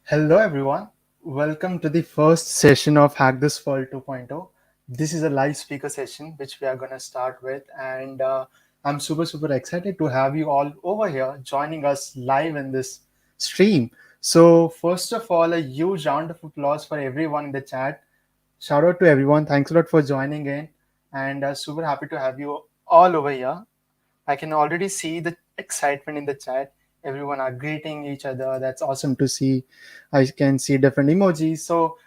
Hello everyone. Welcome to the first session of Hack This World 2.0. This is a live speaker session which we are going to start with, and I'm super excited to have you all over here joining us live in this stream. So first of all, a huge round of applause for everyone in the chat. Shout out to everyone. Thanks a lot for joining in, and super happy to have you all over here. I can already see the excitement in the chat. Everyone are greeting each other. That's awesome to see. I can see different emojis. So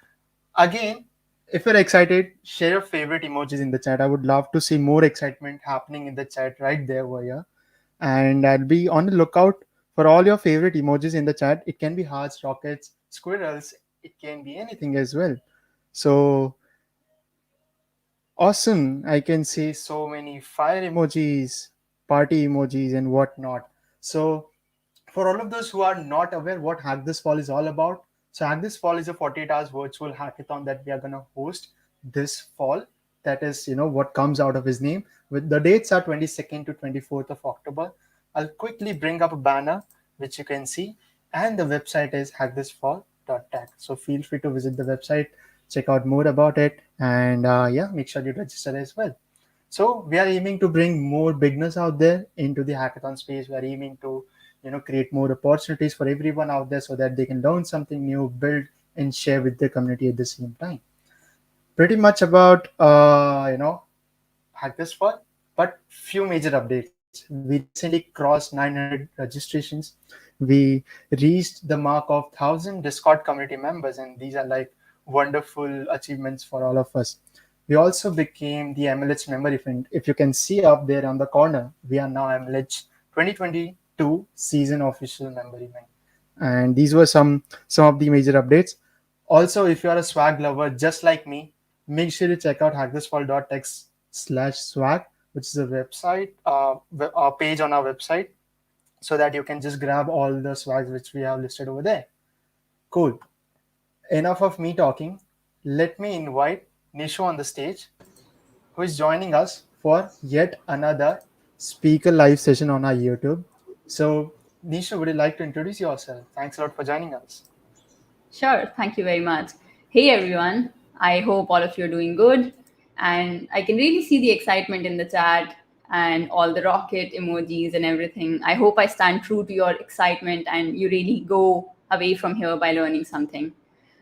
again, if you're excited, share your favorite emojis in the chat. I would love to see more excitement happening in the chat right there, Vaya. And I'll be on the lookout for all your favorite emojis in the chat. It can be hearts, rockets, squirrels. It can be anything as well. So awesome. I can see so many fire emojis, party emojis, and whatnot. So, for all of those who are not aware what Hack This Fall is all about, so Hack This Fall is a 48 hours virtual hackathon that we are going to host this fall. That is, what comes out of his name. With the dates are 22nd to 24th of October. I'll quickly bring up a banner which you can see, and the website is hackthisfall.tech. So feel free to visit the website, check out more about it, and make sure you register as well. So we are aiming to bring more beginners out there into the hackathon space. We are aiming to create more opportunities for everyone out there so that they can learn something new, build and share with their community at the same time. Pretty much about hack this fall, but few major updates. We recently crossed 900 registrations. We reached the mark of 1,000 Discord community members, and these are like wonderful achievements for all of us. We also became the MLH member event. If you can see up there on the corner, we are now MLH 2022 season official member event. And these were some of the major updates. Also, if you are a swag lover just like me, make sure to check out hackthisfall.tech/swag, which is a website, a page on our website, so that you can just grab all the swags which we have listed over there. Cool. Enough of me talking. Let me invite Nishu on the stage, who is joining us for yet another speaker live session on our YouTube. So, Nishu, would you like to introduce yourself? Thanks a lot for joining us. Sure, thank you very much. Hey everyone, I hope all of you are doing good. And I can really see the excitement in the chat and all the rocket emojis and everything. I hope I stand true to your excitement and you really go away from here by learning something.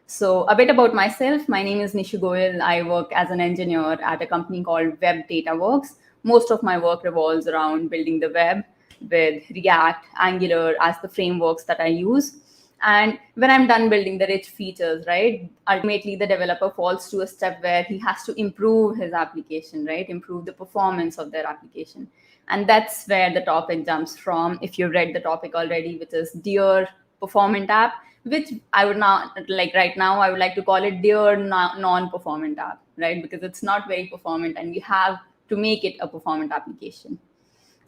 So, a bit about myself. My name is Nishu Goel. I work as an engineer at a company called Web DataWorks. Most of my work revolves around building the web with React, Angular as the frameworks that I use. And when I'm done building the rich features, right, ultimately the developer falls to a step where he has to improve his application, right, improve the performance of their application. And that's where the topic jumps from. If you've read the topic already, which is Dear Performant App, which I would now like right now, I would like to call it Dear Non-Performant App, right, because it's not very performant and we have to make it a performant application.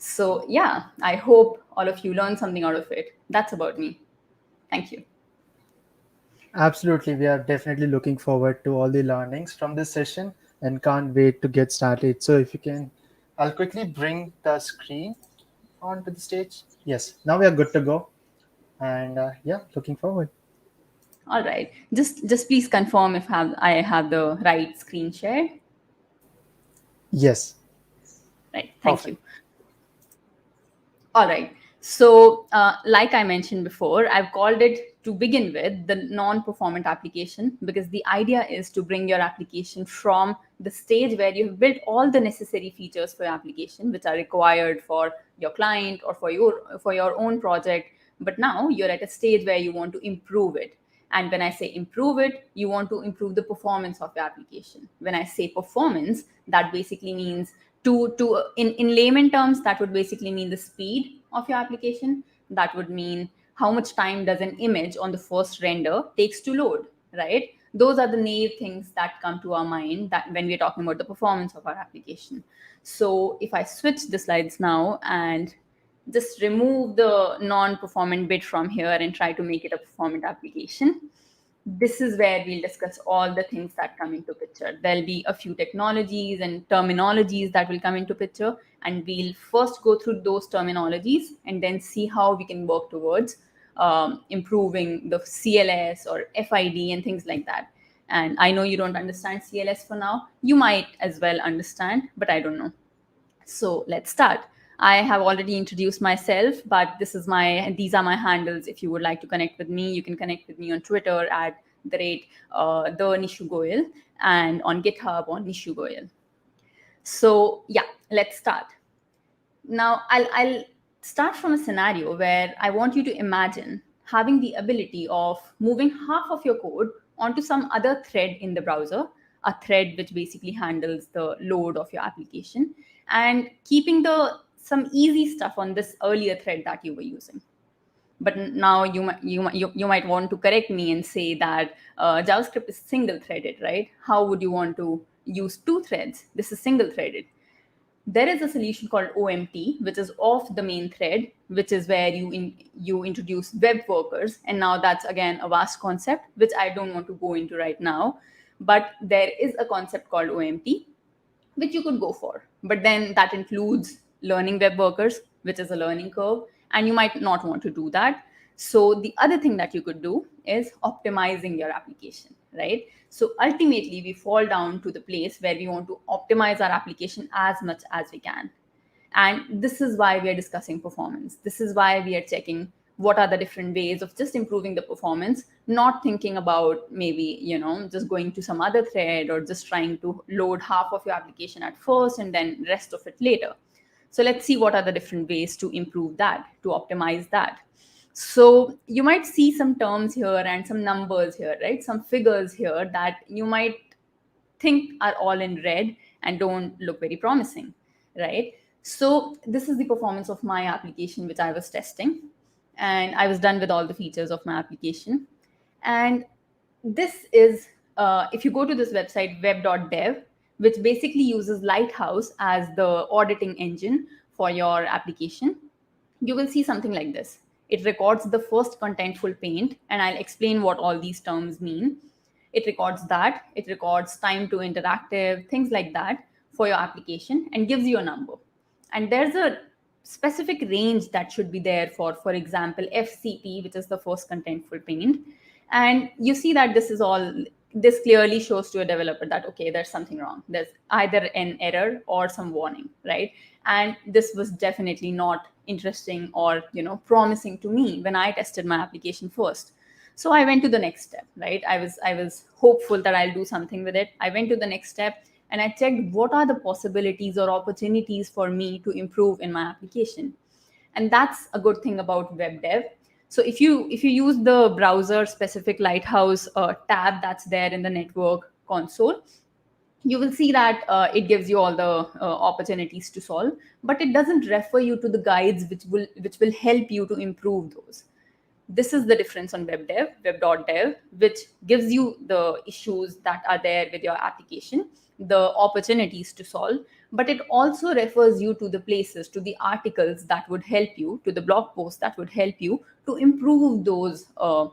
So yeah, I hope all of you learned something out of it. That's about me. Thank you. Absolutely. We are definitely looking forward to all the learnings from this session and can't wait to get started. So if you can, I'll quickly bring the screen onto the stage. Yes, now we are good to go. And looking forward. All right. Just please confirm if I have the right screen share. Yes, Right. Thank you. perfect. All right. So, like I mentioned before, I've called it to begin with the non performant application because the idea is to bring your application from the stage where you have built all the necessary features for your application, which are required for your client or for your own project. But now you're at a stage where you want to improve it. And when I say improve it, you want to improve the performance of your application. When I say performance, that basically means in layman terms, that would basically mean the speed of your application. That would mean how much time does an image on the first render takes to load, right? Those are the naive things that come to our mind that when we're talking about the performance of our application. So if I switch the slides now and just remove the non-performant bit from here and try to make it a performant application, this is where we'll discuss all the things that come into picture. There'll be a few technologies and terminologies that will come into picture, and we'll first go through those terminologies and then see how we can work towards improving the CLS or FID and things like that. And I know you don't understand CLS for now. You might as well understand, but I don't know. So let's start. I have already introduced myself, but these are my handles. If you would like to connect with me, you can connect with me on Twitter at the Nishu Goel, and on GitHub on Nishu Goel. So yeah, let's start. Now I'll start from a scenario where I want you to imagine having the ability of moving half of your code onto some other thread in the browser, a thread which basically handles the load of your application, and keeping the some easy stuff on this earlier thread that you were using. But now you might want to correct me and say that JavaScript is single threaded, right? How would you want to use two threads? This is single threaded. There is a solution called OMT, which is off the main thread, which is where you introduce web workers. And now that's again a vast concept, which I don't want to go into right now. But there is a concept called OMT, which you could go for. But then that includes learning web workers, which is a learning curve, and you might not want to do that. So the other thing that you could do is optimizing your application, right? So ultimately, we fall down to the place where we want to optimize our application as much as we can. And this is why we are discussing performance. This is why we are checking what are the different ways of just improving the performance, not thinking about maybe, just going to some other thread or just trying to load half of your application at first and then rest of it later. So let's see what are the different ways to improve that, to optimize that. So you might see some terms here and some numbers here, right? Some figures here that you might think are all in red and don't look very promising, right? So this is the performance of my application, which I was testing. And I was done with all the features of my application. And this is, if you go to this website, web.dev, which basically uses Lighthouse as the auditing engine for your application, you will see something like this. It records the first contentful paint, and I'll explain what all these terms mean. It records that. It records time to interactive, things like that for your application, and gives you a number. And there's a specific range that should be there for example, FCP, which is the first contentful paint. And you see that this clearly shows to a developer that, okay, there's something wrong. There's either an error or some warning, right? And this was definitely not interesting or, promising to me when I tested my application first. So I went to the next step, right? I was hopeful that I'll do something with it. I went to the next step and I checked what are the possibilities or opportunities for me to improve in my application. And that's a good thing about web dev. So if you use the browser specific Lighthouse tab that's there in the network console, you will see that it gives you all the opportunities to solve, but it doesn't refer you to the guides which will help you to improve those. This is the difference on web.dev, which gives you the issues that are there with your application, the opportunities to solve, but it also refers you to the places, to the articles that would help you, to the blog posts that would help you to improve those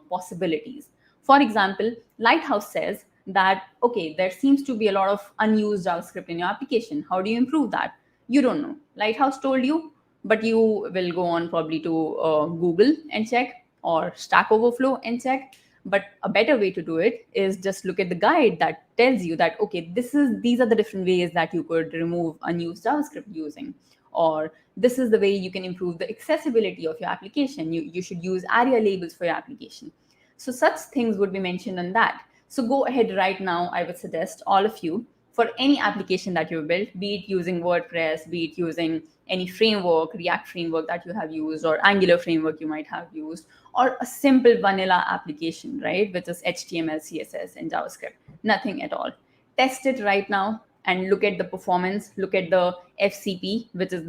possibilities. For example, Lighthouse says that, okay, there seems to be a lot of unused JavaScript in your application. How do you improve that? You don't know. Lighthouse told you, but you will go on probably to Google and check, or Stack Overflow and check. But a better way to do it is just look at the guide that tells you that, okay, these are the different ways that you could remove unused JavaScript using, or this is the way you can improve the accessibility of your application. You should use ARIA labels for your application. So such things would be mentioned on that. So go ahead right now. I would suggest all of you, for any application that you've built, be it using WordPress, be it using any framework, React framework that you have used, or Angular framework you might have used, or a simple vanilla application, right, which is HTML, CSS, and JavaScript, nothing at all. Test it right now and look at the performance, look at the FCP, which is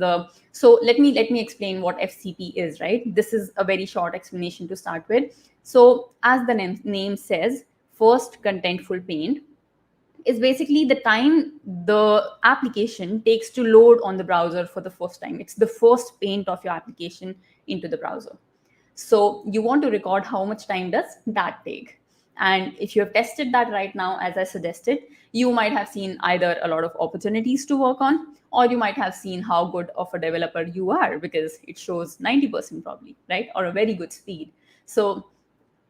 so let me explain what FCP is, right? This is a very short explanation to start with. So as the name says, first contentful paint is basically the time the application takes to load on the browser for the first time. It's the first paint of your application into the browser. So you want to record how much time does that take. And if you have tested that right now, as I suggested, you might have seen either a lot of opportunities to work on, or you might have seen how good of a developer you are, because it shows 90% probably, right? Or a very good speed. So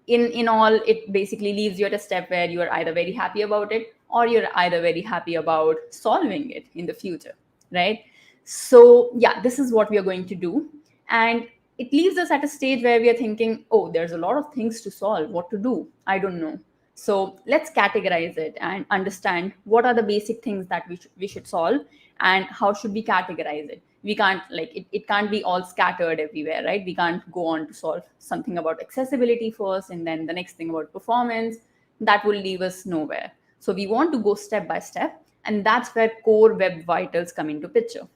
in all, it basically leaves you at a step where you are either very happy about it or you're either very happy about solving it in the future, right? So yeah, this is what we are going to do. And it leaves us at a stage where we are thinking, oh, there's a lot of things to solve, what to do, I don't know. So let's categorize it and understand what are the basic things that we should solve, and how should we categorize it. We can't like it can't be all scattered everywhere, right? We can't go on to solve something about accessibility first and then the next thing about performance. That will leave us nowhere. So we want to go step by step, and that's where core web vitals come into picture.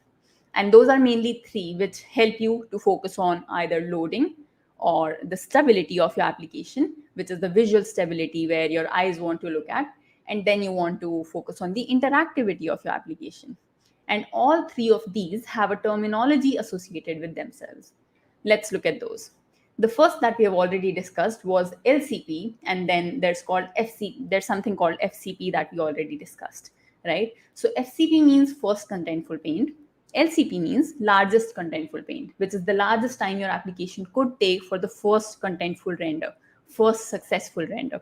And those are mainly three, which help you to focus on either loading or the stability of your application, which is the visual stability where your eyes want to look at. And then you want to focus on the interactivity of your application. And all three of these have a terminology associated with themselves. Let's look at those. The first that we have already discussed was LCP, and then there's something called FCP that we already discussed, right? So FCP means first contentful paint. LCP means largest contentful paint, which is the largest time your application could take for the first contentful render, first successful render.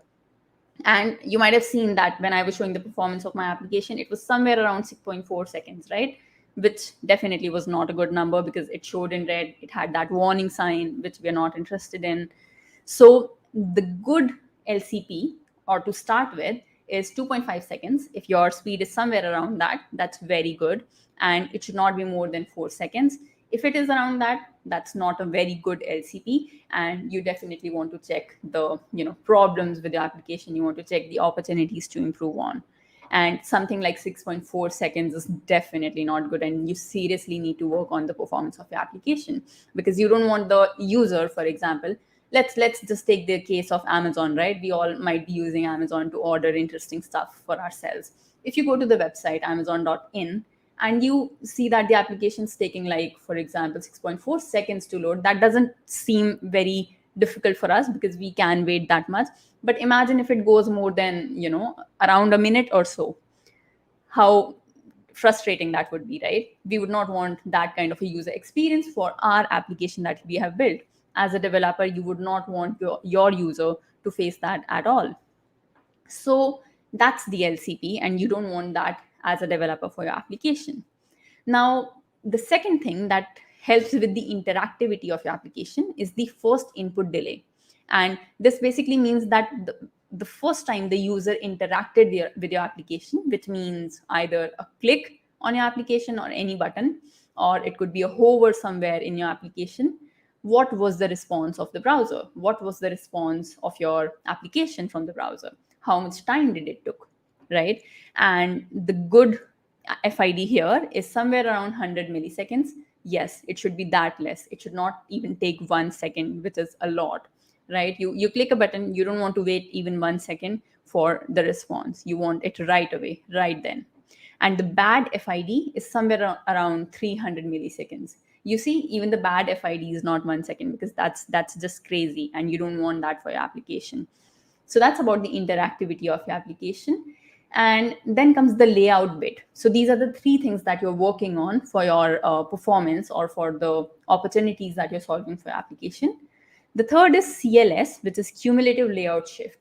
And you might have seen that when I was showing the performance of my application, it was somewhere around 6.4 seconds, right? Which definitely was not a good number because it showed in red. It had that warning sign, which we're not interested in. So the good LCP, or to start with, is 2.5 seconds. If your speed is somewhere around that, that's very good. And it should not be more than 4 seconds. If it is around that, that's not a very good LCP, and you definitely want to check the problems with your application. You want to check the opportunities to improve on. And something like 6.4 seconds is definitely not good, and you seriously need to work on the performance of your application, because you don't want the user, for example, let's just take the case of Amazon, right? We all might be using Amazon to order interesting stuff for ourselves. If you go to the website amazon.in and you see that the application is taking, like, for example, 6.4 seconds to load, that doesn't seem very difficult for us because we can wait that much. But imagine if it goes more than around a minute or so, how frustrating that would be, right? We would not want that kind of a user experience for our application that we have built. As a developer, you would not want your user to face that at all. So that's the LCP, and you don't want that as a developer for your application. Now, the second thing that helps with the interactivity of your application is the first input delay. And this basically means that the first time the user interacted with your application, which means either a click on your application or any button, or it could be a hover somewhere in your application, what was the response of the browser? What was the response of your application from the browser? How much time did it took, right? And the good FID here is somewhere around 100 milliseconds. Yes, it should be that less. It should not even take 1 second, which is a lot, right? You click a button, you don't want to wait even 1 second for the response. You want it right away, right then. And the bad FID is somewhere around 300 milliseconds. You see, even the bad FID is not 1 second, because that's just crazy, and you don't want that for your application. So that's about the interactivity of your application. And then comes the layout bit. So these are the three things that you're working on for your performance, or for the opportunities that you're solving for your application. The third is CLS, which is cumulative layout shift.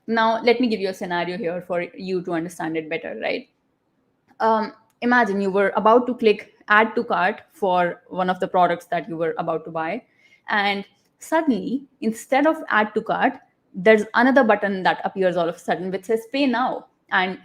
Now, let me give you a scenario here for you to understand it better, right? Imagine you were about to click add to cart for one of the products that you were about to buy, and suddenly, instead of add to cart, there's another button that appears all of a sudden which says pay now, and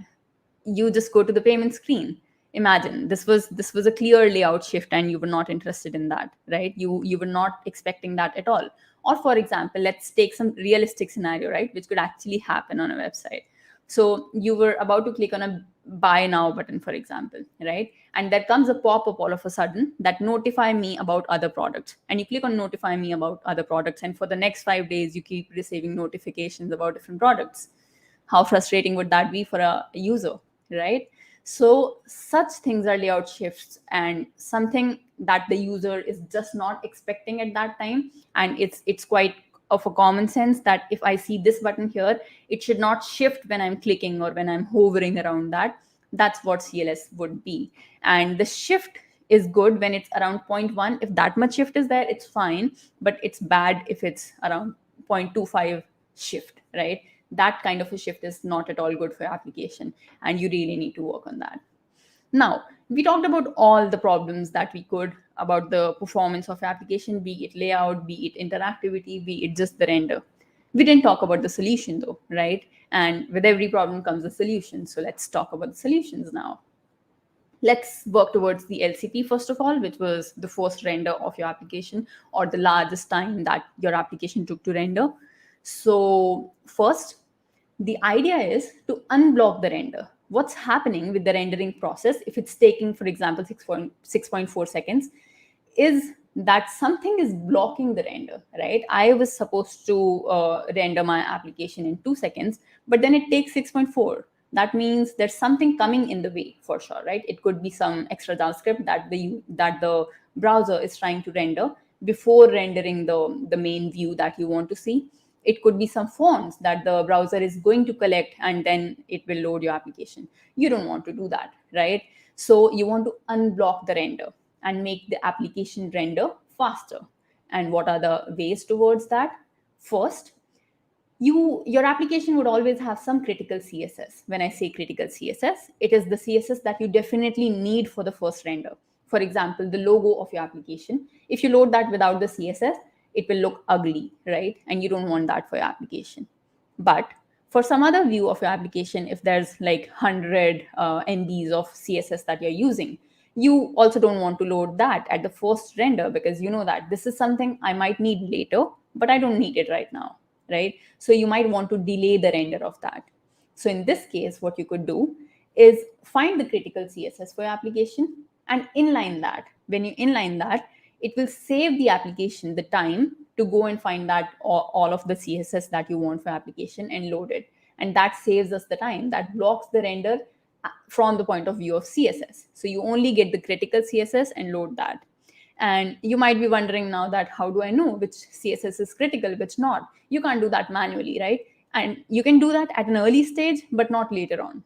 you just go to the payment screen. Imagine this was a clear layout shift, and you were not interested in that, right? You were not expecting that at all. Or for example, let's take some realistic scenario, right, which could actually happen on a website. So you were about to click on a buy now button, for example, right? And there comes a pop-up all of a sudden that notify me about other products. And you click on notify me about other products. And for the next 5 days, you keep receiving notifications about different products. How frustrating would that be for a user, right? So such things are layout shifts, and something that the user is just not expecting at that time. And it's quite of a common sense that if I see this button here, it should not shift when I'm clicking or when I'm hovering around that. That's what CLS would be. And the shift is good when it's around 0.1. If that much shift is there, it's fine, but it's bad if it's around 0.25 shift, right? That kind of a shift is not at all good for your application, and you really need to work on that. Now, we talked about all the problems that we could about the performance of your application, be it layout, be it interactivity, be it just the render. We didn't talk about the solution though, right? And with every problem comes a solution. So let's talk about the solutions now. Let's work towards the LCP first of all, which was the first render of your application, or the largest time that your application took to render. So first, the idea is to unblock the render. What's happening with the rendering process if it's taking, for example, 6.4 seconds, is that something is blocking the render, right? I was supposed to render my application in 2 seconds, but then it takes 6.4. That means there's something coming in the way for sure, right? It could be some extra JavaScript that the browser is trying to render before rendering the main view that you want to see. It could be some fonts that the browser is going to collect and then it will load your application. You don't want to do that, right? So you want to unblock the render and make the application render faster. And what are the ways towards that? First, your application would always have some critical CSS. When I say critical CSS, it is the CSS that you definitely need for the first render. For example, the logo of your application, if you load that without the CSS, it will look ugly, right? And you don't want that for your application. But for some other view of your application, if there's like 100 MBs of CSS that you're using, you also don't want to load that at the first render, because you know that this is something I might need later, but I don't need it right now, right? So you might want to delay the render of that. So in this case, what you could do is find the critical CSS for your application and inline that. When you inline that, it will save the application the time to go and find that all of the CSS that you want for application and load it. And that saves us the time. That blocks the render from the point of view of CSS. So you only get the critical CSS and load that. And you might be wondering now that how do I know which CSS is critical, which not? You can't do that manually, right? And you can do that at an early stage, but not later on.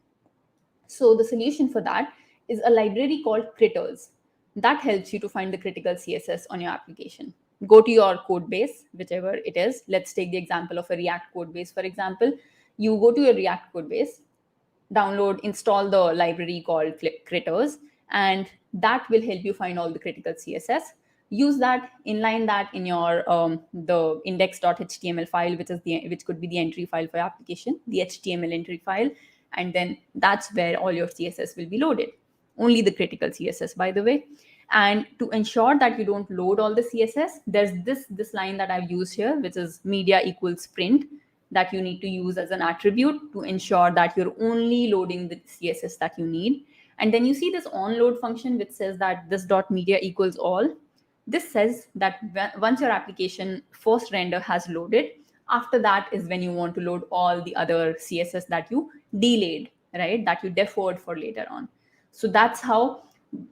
So the solution for that is a library called critters that helps you to find the critical CSS on your application. Go to your code base, whichever it is. Let's take the example of a React code base, for example. You go to your React code base, download, install the library called critters, and that will help you find all the critical CSS. Use that, inline that in your the index.html file, which could be the entry file for your application, the HTML entry file, and then that's where all your CSS will be loaded. Only the critical CSS, by the way. And to ensure that you don't load all the CSS, there's this line that I've used here, which is media equals print, that you need to use as an attribute to ensure that you're only loading the CSS that you need. And then you see this onload function which says that this dot media equals all. This says that once your application first render has loaded, after that is when you want to load all the other CSS that you delayed, right? That you deferred for later on. So that's how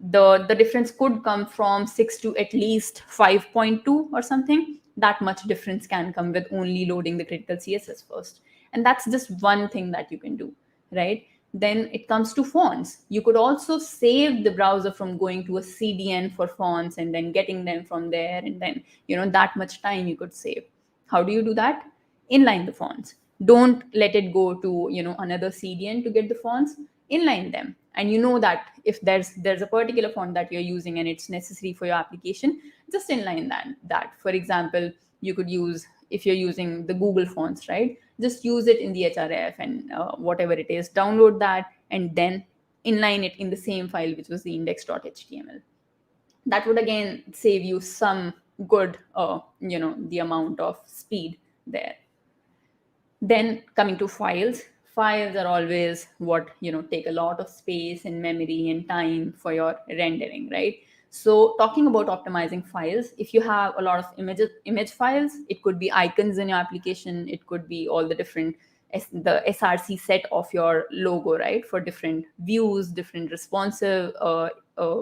the difference could come from 6 to at least 5.2 or something. That much difference can come with only loading the critical CSS first. And that's just one thing that you can do, right? Then it comes to fonts. You could also save the browser from going to a CDN for fonts and then getting them from there. And then, that much time you could save. How do you do that? Inline the fonts. Don't let it go to, another CDN to get the fonts. Inline them. And you know that if there's a particular font that you're using and it's necessary for your application, just inline that. For example, you could use, if you're using the Google fonts, right? Just use it in the href and whatever it is, download that and then inline it in the same file, which was the index.html. That would again save you some good, the amount of speed there. Then coming to files are always what take a lot of space and memory and time for your rendering, right? So talking about optimizing files, if you have a lot of image files, it could be icons in your application, it could be all the different the src set of your logo, right? For different views, different responsive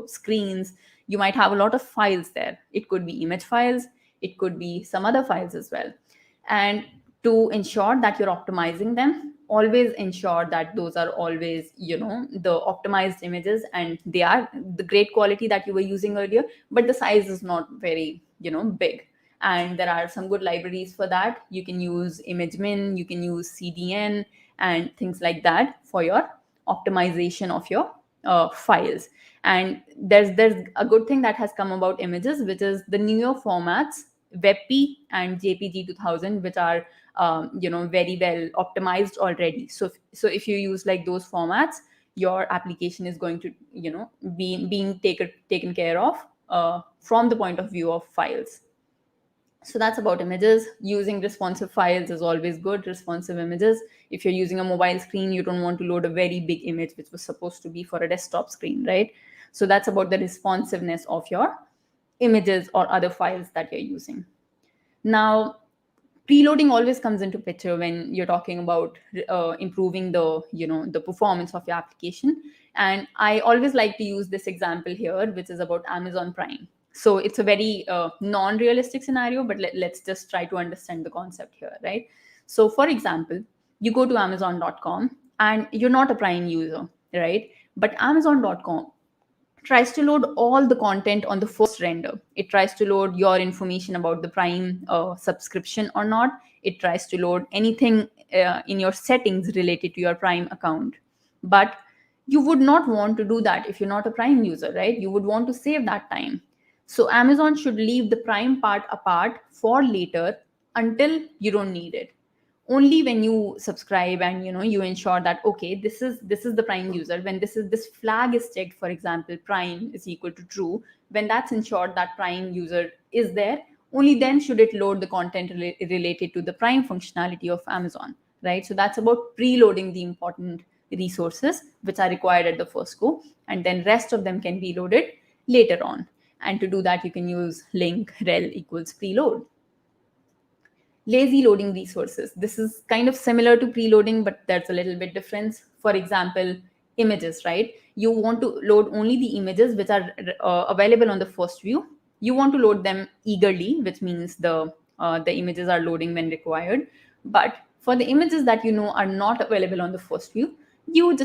screens, you might have a lot of files there. It could be image files, it could be some other files as well. And to ensure that you're optimizing them, always ensure that those are always, the optimized images, and they are the great quality that you were using earlier, but the size is not very, big. and there are some good libraries for that. You can use ImageMin, you can use CDN, and things like that for your optimization of your files. And there's a good thing that has come about images, which is the newer formats, WebP and JPG 2000, which are very well optimized already. So if you use like those formats, your application is going to being taken care of from the point of view of files. So that's about images. Using responsive files is always good. Responsive images, if you're using a mobile screen, you don't want to load a very big image which was supposed to be for a desktop screen, right? So that's about the responsiveness of your images or other files that you're using. Now, preloading always comes into picture when you're talking about improving the performance of your application. And I always like to use this example here, which is about Amazon Prime. So it's a very non-realistic scenario, but let's just try to understand the concept here, right? So for example, you go to amazon.com and you're not a Prime user, right? But amazon.com tries to load all the content on the first render. It tries to load your information about the Prime subscription or not. It tries to load anything in your settings related to your Prime account. But you would not want to do that if you're not a Prime user, right? You would want to save that time. So Amazon should leave the Prime part apart for later until you don't need it. Only when you subscribe and you ensure that, okay, this is the Prime user, when this flag is checked, for example, Prime is equal to true, when that's ensured that Prime user is there, only then should it load the content related to the Prime functionality of Amazon, right? So that's about preloading the important resources which are required at the first go, and then rest of them can be loaded later on. And to do that, you can use link rel equals preload. Lazy loading resources. This is kind of similar to preloading, but there's a little bit difference. For example, images, right? You want to load only the images which are available on the first view. You want to load them eagerly, which means the images are loading when required. But for the images that are not available on the first view, you want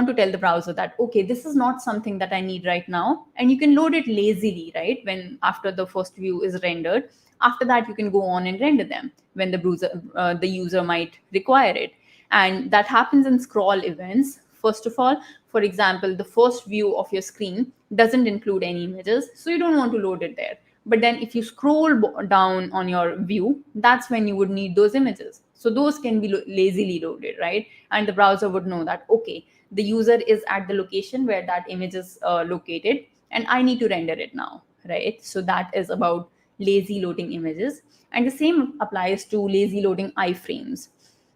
to tell the browser that, okay, this is not something that I need right now, and you can load it lazily, right? When after the first view is rendered, after that you can go on and render them when the user might require it. And that happens in scroll events. First of all, for example, the first view of your screen doesn't include any images, so you don't want to load it there. But then if you scroll down on your view, that's when you would need those images. So those can be lazily loaded, right? And the browser would know that, okay, the user is at the location where that image is located, and I need to render it now, right? So that is about lazy loading images. And the same applies to lazy loading iframes.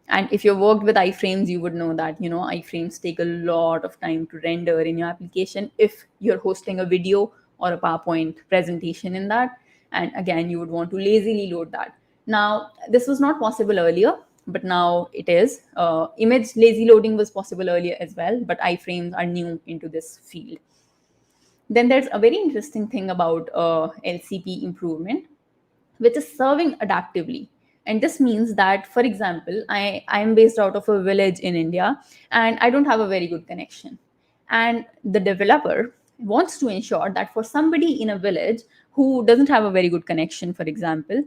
And if you've worked with iframes, you would know that iframes take a lot of time to render in your application if you're hosting a video or a PowerPoint presentation in that. And again, you would want to lazily load that. Now, this was not possible earlier, but now it is. Image lazy loading was possible earlier as well, but iframes are new into this field. Then there's a very interesting thing about LCP improvement, which is serving adaptively. And this means that, for example, I'm based out of a village in India, and I don't have a very good connection. And the developer wants to ensure that for somebody in a village who doesn't have a very good connection, for example,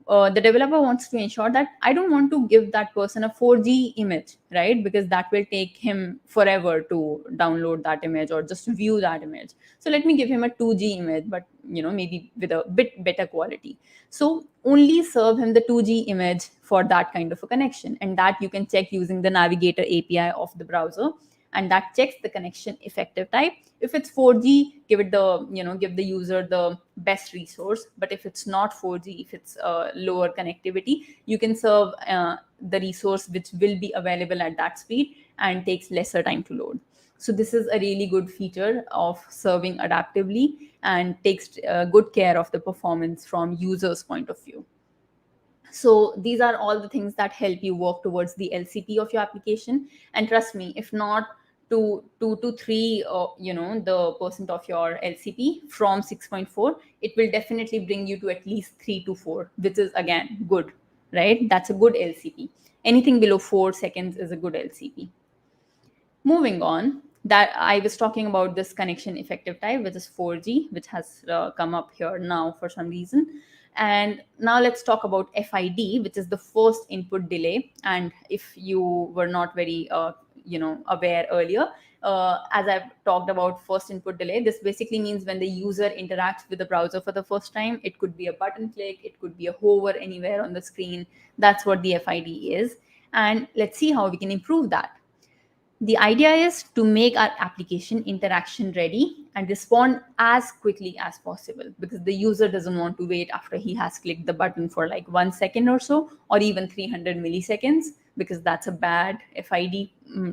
the developer wants to ensure that I don't want to give that person a 4G image, right? Because that will take him forever to download that image or just view that image. So let me give him a 2G image, but maybe with a bit better quality. So only serve him the 2G image for that kind of a connection, and that you can check using the Navigator API of the browser, and that checks the connection effective type. If it's 4G, give the user the best resource. But if it's not 4G, if it's lower connectivity, you can serve the resource which will be available at that speed and takes lesser time to load. So this is a really good feature of serving adaptively and takes good care of the performance from users' point of view. So these are all the things that help you work towards the LCP of your application. And trust me, if not 2 to 3 the percent of your LCP from 6.4, it will definitely bring you to at least 3 to 4, which is again good, right? That's a good LCP. Anything below 4 seconds is a good LCP. Moving on, that I was talking about this connection effective type, which is 4G, which has come up here now for some reason. And now let's talk about FID, which is the first input delay. And if you were not very aware earlier, as I've talked about first input delay, this basically means when the user interacts with the browser for the first time. It could be a button click, it could be a hover anywhere on the screen. That's what the FID is. And let's see how we can improve that. The idea is to make our application interaction ready and respond as quickly as possible, because the user doesn't want to wait after he has clicked the button for like 1 second or so, or even 300 milliseconds, because that's a bad FID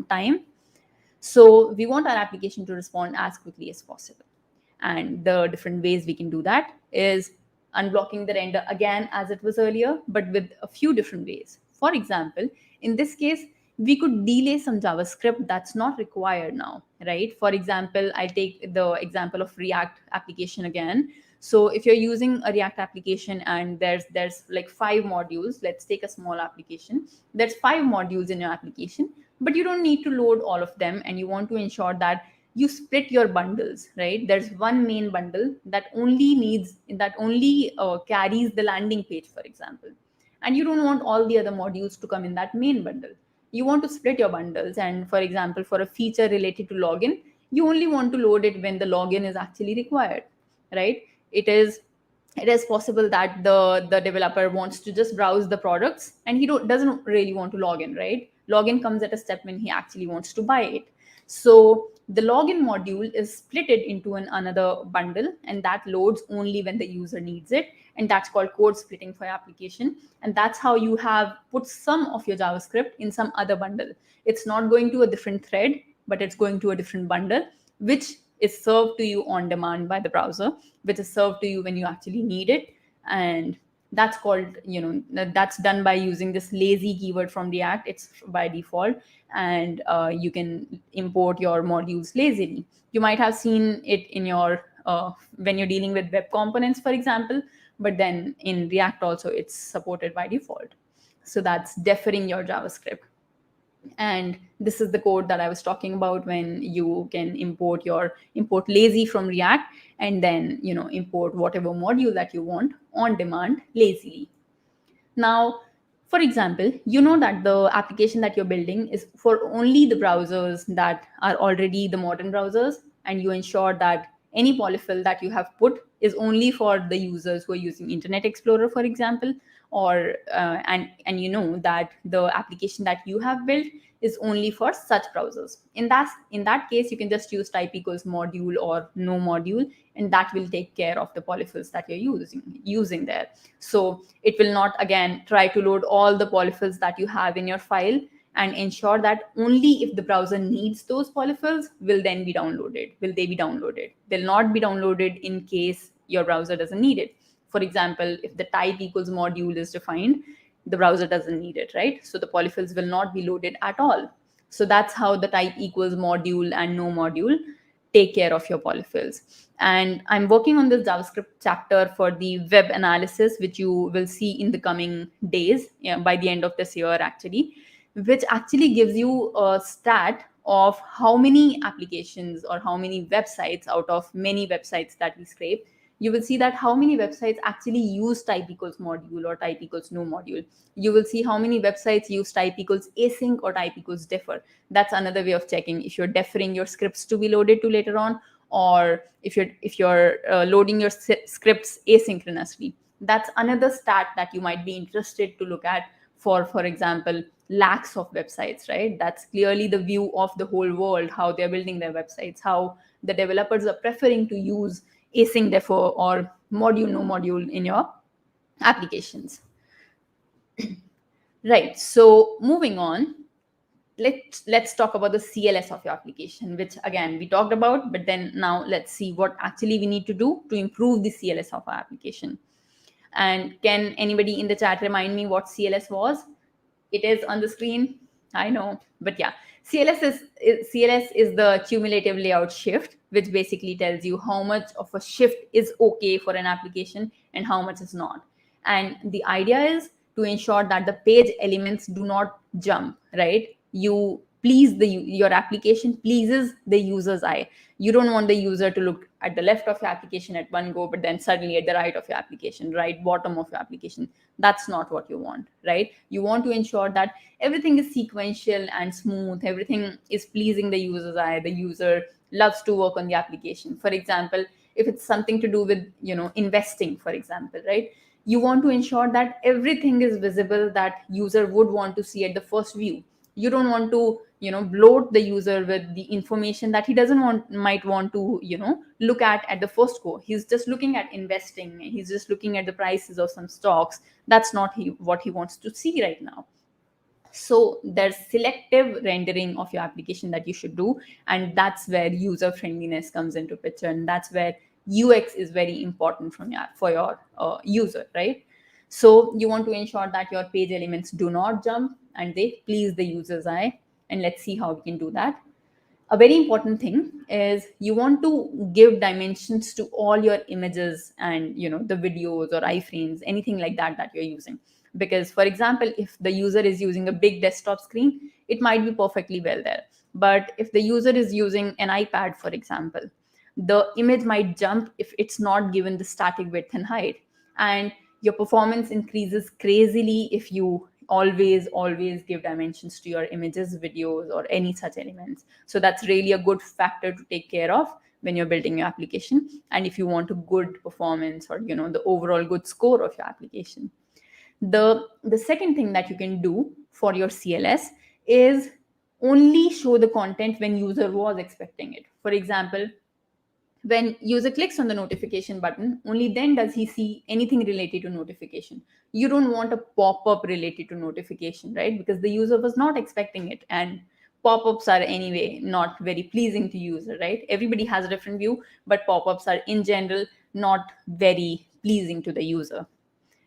time. So we want our application to respond as quickly as possible. And the different ways we can do that is unblocking the render again as it was earlier, but with a few different ways. For example, in this case, we could delay some JavaScript that's not required now, right? For example, I'll take the example of React application again. So if you're using a React application and there's like 5 modules, let's take a small application. There's 5 modules in your application, but you don't need to load all of them, and you want to ensure that you split your bundles, right? There's one main bundle that only carries the landing page, for example, and you don't want all the other modules to come in that main bundle. You want to split your bundles, and for example, for a feature related to login, you only want to load it when the login is actually required, right? It is possible that the developer wants to just browse the products, and he doesn't really want to log in, right? Login comes at a step when he actually wants to buy it. So the login module is splitted into another bundle, and that loads only when the user needs it. And that's called code splitting for your application. And that's how you have put some of your JavaScript in some other bundle. It's not going to a different thread, but it's going to a different bundle, which is served to you on demand by the browser, which is served to you when you actually need it. And that's called, that's done by using this lazy keyword from React. It's by default. And you can import your modules lazily. You might have seen it in your when you're dealing with web components, for example, but then in React also it's supported by default. So that's deferring your JavaScript. And this is the code that I was talking about, when you can import lazy from React, and then import whatever module that you want on demand lazily. Now, for example, you know that the application that you're building is for only the browsers that are already the modern browsers, and you ensure that any polyfill that you have put is only for the users who are using Internet Explorer, for example, or and you know that the application that you have built is only for such browsers. In that case, you can just use type equals module or no module, and that will take care of the polyfills that you're using there. So it will not again try to load all the polyfills that you have in your file, and ensure that only if the browser needs those polyfills will they be downloaded. They'll not be downloaded in case your browser doesn't need it. For example, if the type equals module is defined, the browser doesn't need it, right? So the polyfills will not be loaded at all. So that's how the type equals module and no module take care of your polyfills. And I'm working on this JavaScript chapter for the web analysis, which you will see in the coming days, by the end of this year actually, which actually gives you a stat of how many applications or how many websites out of many websites that we scrape. You will see that how many websites actually use type equals module or type equals no module. You will see how many websites use type equals async or type equals defer. That's another way of checking if you're deferring your scripts to be loaded to later on, or if you're loading your scripts asynchronously. That's another stat that you might be interested to look at for example, lakhs of websites, right? That's clearly the view of the whole world, how they're building their websites, how the developers are preferring to use async defer or module no module in your applications. Right, so moving on, let's talk about the CLS of your application, which again we talked about, but then now let's see what actually we need to do to improve the CLS of our application. And can anybody in the chat remind me what CLS was? It is on the screen, I know, but yeah, CLS is the cumulative layout shift, which basically tells you how much of a shift is okay for an application and how much is not. And the idea is to ensure that the page elements do not jump, right? your application pleases the user's eye. You don't want the user to look at the left of your application at one go, but then suddenly at the right of your application, right bottom of your application. That's not what you want, right? You want to ensure that everything is sequential and smooth, everything is pleasing the user's eye, the user loves to work on the application. For example, if it's something to do with investing, for example, right, you want to ensure that everything is visible, that user would want to see at the first view. You don't want to bloat the user with the information that he doesn't might want to look at the first go. He's just looking at investing, he's just looking at the prices of some stocks. That's not what he wants to see right now. So there's selective rendering of your application that you should do, and that's where user friendliness comes into picture, and that's where UX is very important for your user, right? So you want to ensure that your page elements do not jump and they please the user's eye, and let's see how we can do that. A very important thing is you want to give dimensions to all your images and the videos or iframes, anything like that you're using. Because for example, if the user is using a big desktop screen, it might be perfectly well there. But if the user is using an iPad, for example, the image might jump if it's not given the static width and height. And your performance increases crazily if you always give dimensions to your images, videos, or any such elements. So that's really a good factor to take care of when you're building your application, and if you want a good performance or the overall good score of your application. The second thing that you can do for your CLS is only show the content when user was expecting it. For example, when user clicks on the notification button, only then does he see anything related to notification. You don't want a pop-up related to notification, right? Because the user was not expecting it, and pop-ups are anyway not very pleasing to user, right? Everybody has a different view, but pop-ups are in general not very pleasing to the user.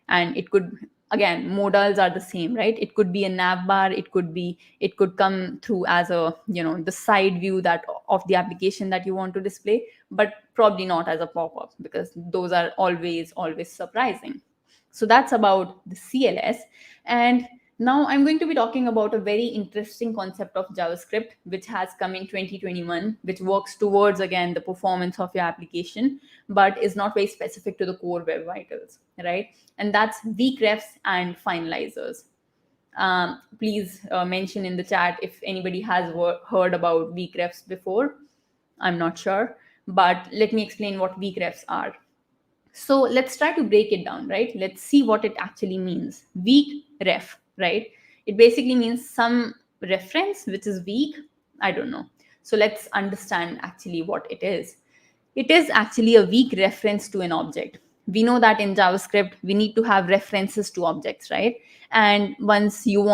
And it could, again, modals are the same, right? It could be a nav bar, it could come through as a the side view that of the application that you want to display, but probably not as a pop-up, because those are always surprising. So that's about the CLS. And now I'm going to be talking about a very interesting concept of JavaScript, which has come in 2021, which works towards, again, the performance of your application, but is not very specific to the core web vitals, right? And that's weak refs and finalizers. Please mention in the chat if anybody has heard about weak refs before. I'm not sure, but let me explain what weak refs are. So let's try to break it down, right? Let's see what it actually means. Weak ref, right? It basically means some reference which is weak. I don't know. So let's understand actually what it is. It is actually a weak reference to an object. We know that in JavaScript, we need to have references to objects, right? And once you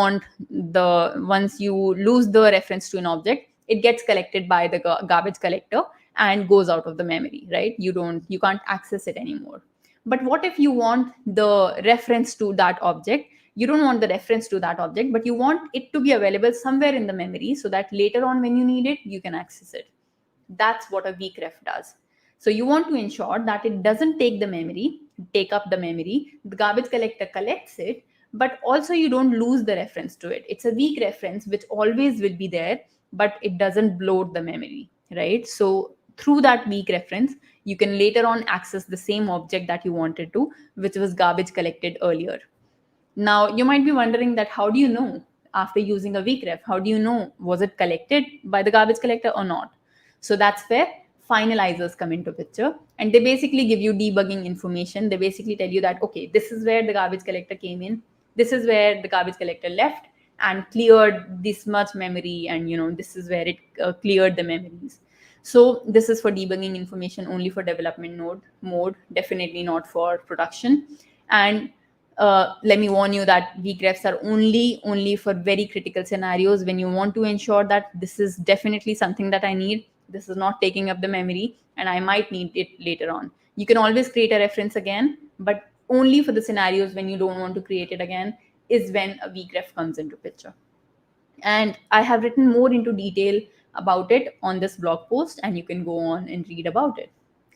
lose the reference to an object, it gets collected by the garbage collector and goes out of the memory, right? You can't access it anymore. But what if you want the reference to that object? You don't want the reference to that object, but you want it to be available somewhere in the memory so that later on when you need it, you can access it. That's what a weak ref does. So you want to ensure that it doesn't take up the memory. The garbage collector collects it, but also you don't lose the reference to it. It's a weak reference which always will be there, but it doesn't bloat the memory, right? So through that weak reference, you can later on access the same object that you wanted to, which was garbage collected earlier. Now, you might be wondering that how do you know after using a weak ref? How do you know was it collected by the garbage collector or not? So that's where finalizers come into picture, and they basically give you debugging information. They basically tell you that, okay, this is where the garbage collector came in, this is where the garbage collector left and cleared this much memory, and this is where it cleared the memories. So this is for debugging information only for development mode, definitely not for production. And let me warn you that weak refs are only for very critical scenarios, when you want to ensure that this is definitely something that I need, this is not taking up the memory, and I might need it later on. You can always create a reference again, but only for the scenarios when you don't want to create it again is when a weak ref comes into picture. And I have written more into detail about it on this blog post, and you can go on and read about it.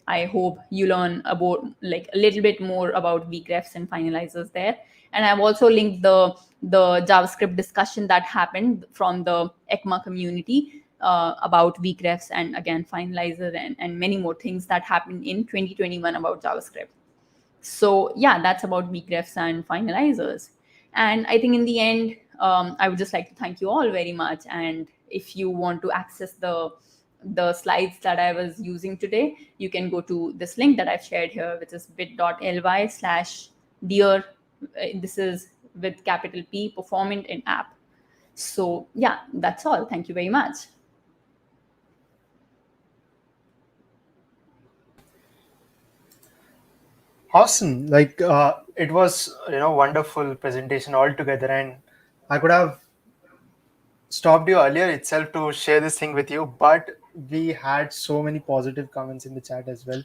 I hope you learn about like a little bit more about weakrefs and finalizers there. And I've also linked the JavaScript discussion that happened from the ECMA community about weakrefs and again finalizer and many more things that happened in 2021 about JavaScript. So yeah, that's about weakrefs and finalizers. And I think in the end, I would just like to thank you all very much. And if you want to access the slides that I was using today, you can go to this link that I've shared here, which is bit.ly/dear. This is with capital P, performant in app. So yeah, that's all. Thank you very much. Awesome. It was, wonderful presentation altogether, and I could have stopped you earlier itself to share this thing with you, but we had so many positive comments in the chat as well.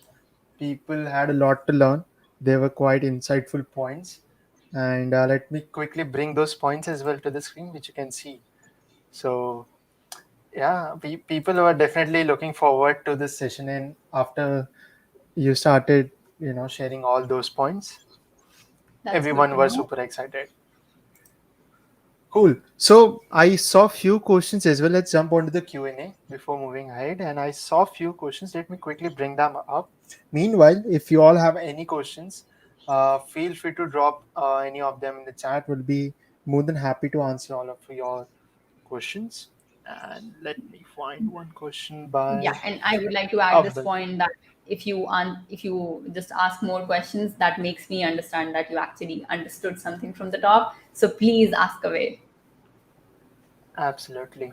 People had a lot to learn. They were quite insightful points, and let me quickly bring those points as well to the screen, which you can see. So yeah, people were definitely looking forward to this session, and after you started, sharing all those points, That's good everyone to was know. super excited. Cool. So I saw few questions as well. Let's jump onto the Q&A before moving ahead. And I saw few questions. Let me quickly bring them up. Meanwhile, if you all have any questions, feel free to drop any of them in the chat. We'll be more than happy to answer all of your questions. And let me find one question Yeah, by and I would like to add this Abdul. point that if you just ask more questions, that makes me understand that you actually understood something from the talk. So please ask away. Absolutely.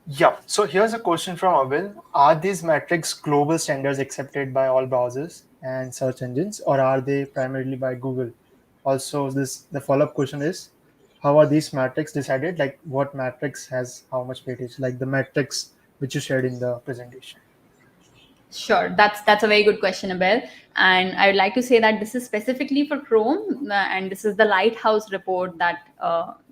Yeah. So here's a question from Abel. Are these metrics global standards accepted by all browsers and search engines, or are they primarily by Google? Also, the follow-up question is, how are these metrics decided? Like what matrix has how much weightage? Like the metrics which you shared in the presentation. Sure, that's a very good question, Abel. And I would like to say that this is specifically for Chrome, and this is the Lighthouse report that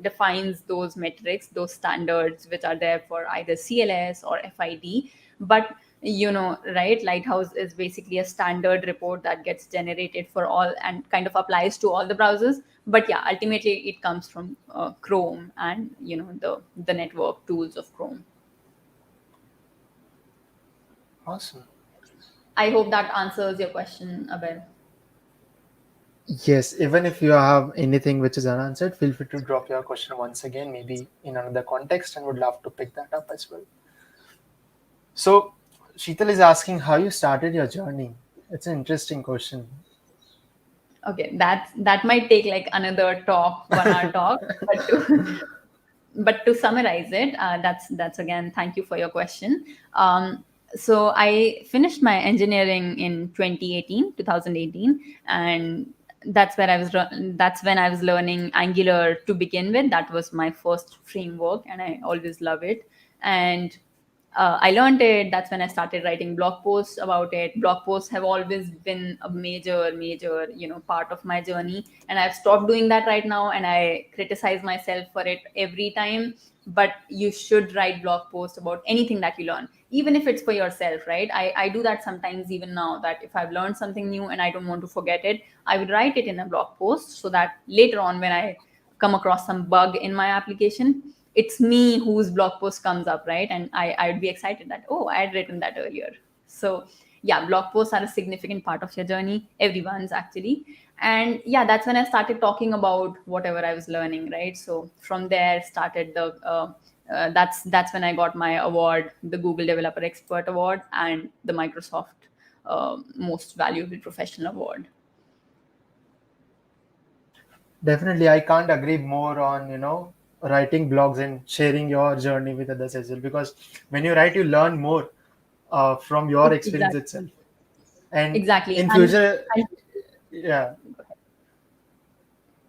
defines those metrics, those standards, which are there for either CLS or FID. But right, Lighthouse is basically a standard report that gets generated for all and kind of applies to all the browsers. But yeah, ultimately it comes from Chrome and the network tools of Chrome. Awesome. I hope that answers your question, Abel. Yes, even if you have anything which is unanswered, feel free to drop your question once again, maybe in another context, and would love to pick that up as well. So, Sheetal is asking how you started your journey. It's an interesting question. Okay, that might take like another talk, 1 hour talk, but to summarize it, that's again, thank you for your question. So I finished my engineering in 2018, and that's when I was learning Angular to begin with. That was my first framework, and I always love it. And I learned it. That's when I started writing blog posts about it. Blog posts have always been a major, part of my journey. And I've stopped doing that right now. And I criticize myself for it every time. But you should write blog posts about anything that you learn, even if it's for yourself, right? I do that sometimes even now, that if I've learned something new and I don't want to forget it, I would write it in a blog post so that later on when I come across some bug in my application, it's me whose blog post comes up, right? And I'd be excited that, oh, I had written that earlier. So yeah, blog posts are a significant part of your journey, everyone's actually. And yeah, that's when I started talking about whatever I was learning, right? So from there started that's when I got my award, the Google Developer Expert Award and the Microsoft Most Valuable Professional Award. Definitely, I can't agree more on, writing blogs and sharing your journey with others as well. Because when you write, you learn more from your experience Exactly. itself. And Exactly. in And, future, and yeah,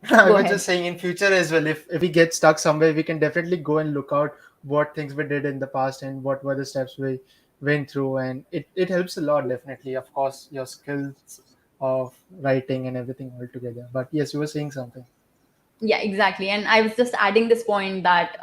I go was just ahead. saying in future as well, if we get stuck somewhere, we can definitely go and look out what things we did in the past and what were the steps we went through. And it helps a lot, definitely. Of course, your skills of writing and everything all together. But yes, you were saying something. Yeah, exactly. And I was just adding this point that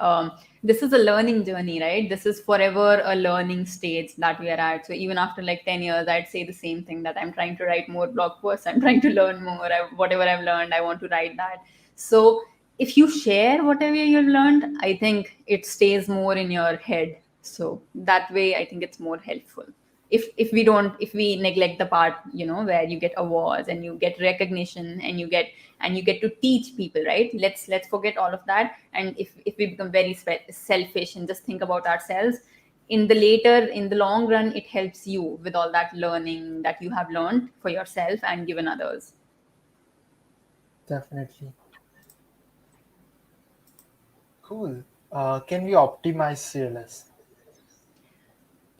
this is a learning journey, right? This is forever a learning stage that we are at. So even after like 10 years, I'd say the same thing, that I'm trying to write more blog posts. I'm trying to learn more. Whatever I've learned, I want to write that. So if you share whatever you've learned, I think it stays more in your head. So that way, I think it's more helpful. If we neglect the part, where you get awards and you get recognition and you get to teach people, right? Let's forget all of that. And if we become very selfish and just think about ourselves, in the long run, it helps you with all that learning that you have learned for yourself and given others. Definitely. Cool. Can we optimize CLS?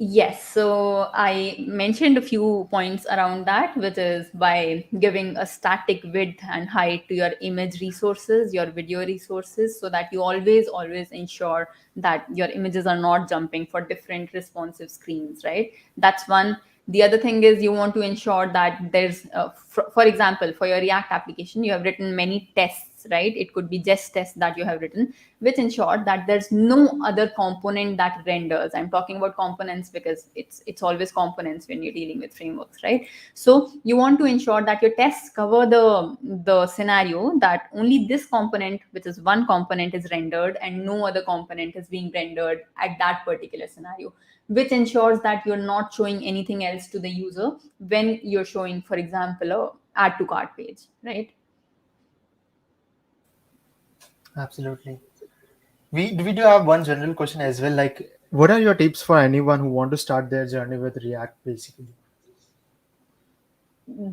Yes, so I mentioned a few points around that, which is by giving a static width and height to your image resources, your video resources, so that you always ensure that your images are not jumping for different responsive screens, right? That's one. The other thing is you want to ensure that there's, for example, for your React application, you have written many tests, right? It could be just tests that you have written, which ensure that there's no other component that renders. I'm talking about components because it's always components when you're dealing with frameworks, right? So you want to ensure that your tests cover the scenario that only this component, which is one component, is rendered and no other component is being rendered at that particular scenario, which ensures that you're not showing anything else to the user when you're showing, for example, a add to cart page, right? Absolutely. We do have one general question as well. Like, what are your tips for anyone who want to start their journey with React, basically?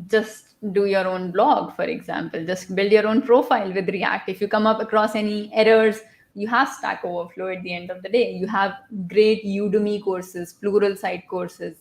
Just do your own blog, for example. Just build your own profile with React. If you come up across any errors, you have Stack Overflow. At the end of the day, you have great Udemy courses, Pluralsight courses,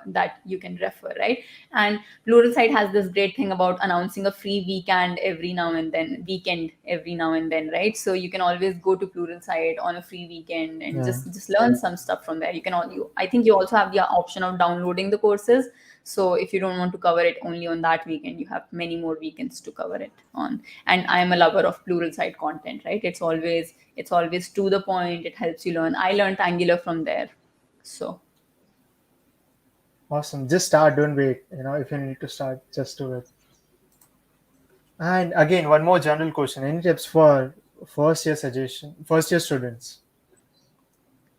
that you can refer, right? And Pluralsight has this great thing about announcing a free weekend every now and then, right? So you can always go to Pluralsight on a free weekend and Yeah, just learn some stuff from there. You can all you I think you also have the option of downloading the courses. So if you don't want to cover it only on that weekend, you have many more weekends to cover it on. And I am a lover of Pluralsight content, right? It's always to the point. It helps you learn. I learned Angular from there. So awesome. Just start. Don't wait. If you need to start, just do it. And again, one more general question. Any tips for first year students?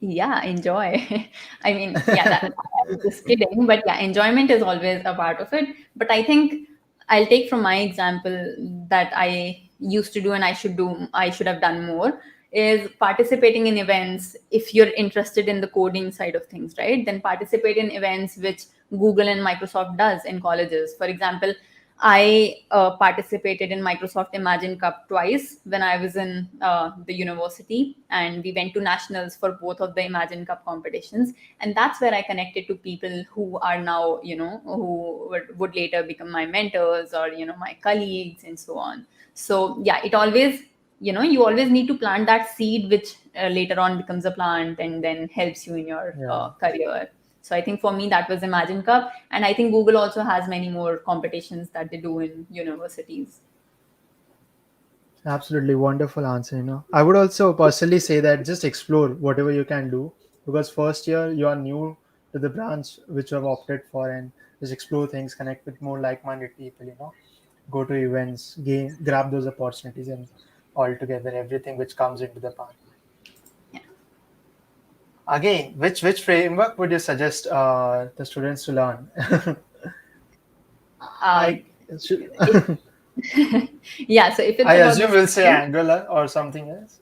yeah, enjoy. I mean, yeah, I'm just kidding, but yeah, enjoyment is always a part of it. But I think I'll take from my example that I used to do and I should have done more, is participating in events. If you're interested in the coding side of things, right, then participate in events which Google and Microsoft does in colleges. For example, I participated in Microsoft Imagine Cup twice when I was in the university, and we went to nationals for both of the Imagine Cup competitions. And that's where I connected to people who are now, who would later become my mentors or, my colleagues and so on. So, yeah, you always need to plant that seed, which later on becomes a plant and then helps you in your Yeah, career. So I think for me that was Imagine Cup, and I think Google also has many more competitions that they do in universities. absolutely wonderful answer. I would also personally say that just explore whatever you can do, because first year you are new to the branch which you have opted for, and just explore things, connect with more like-minded people. Go to events, grab those opportunities, and all together everything which comes into the path. Yeah. Again, which framework would you suggest the students to learn? I Um, should, if, yeah. So if it's I about the assume we'll say skill, Angular or something else.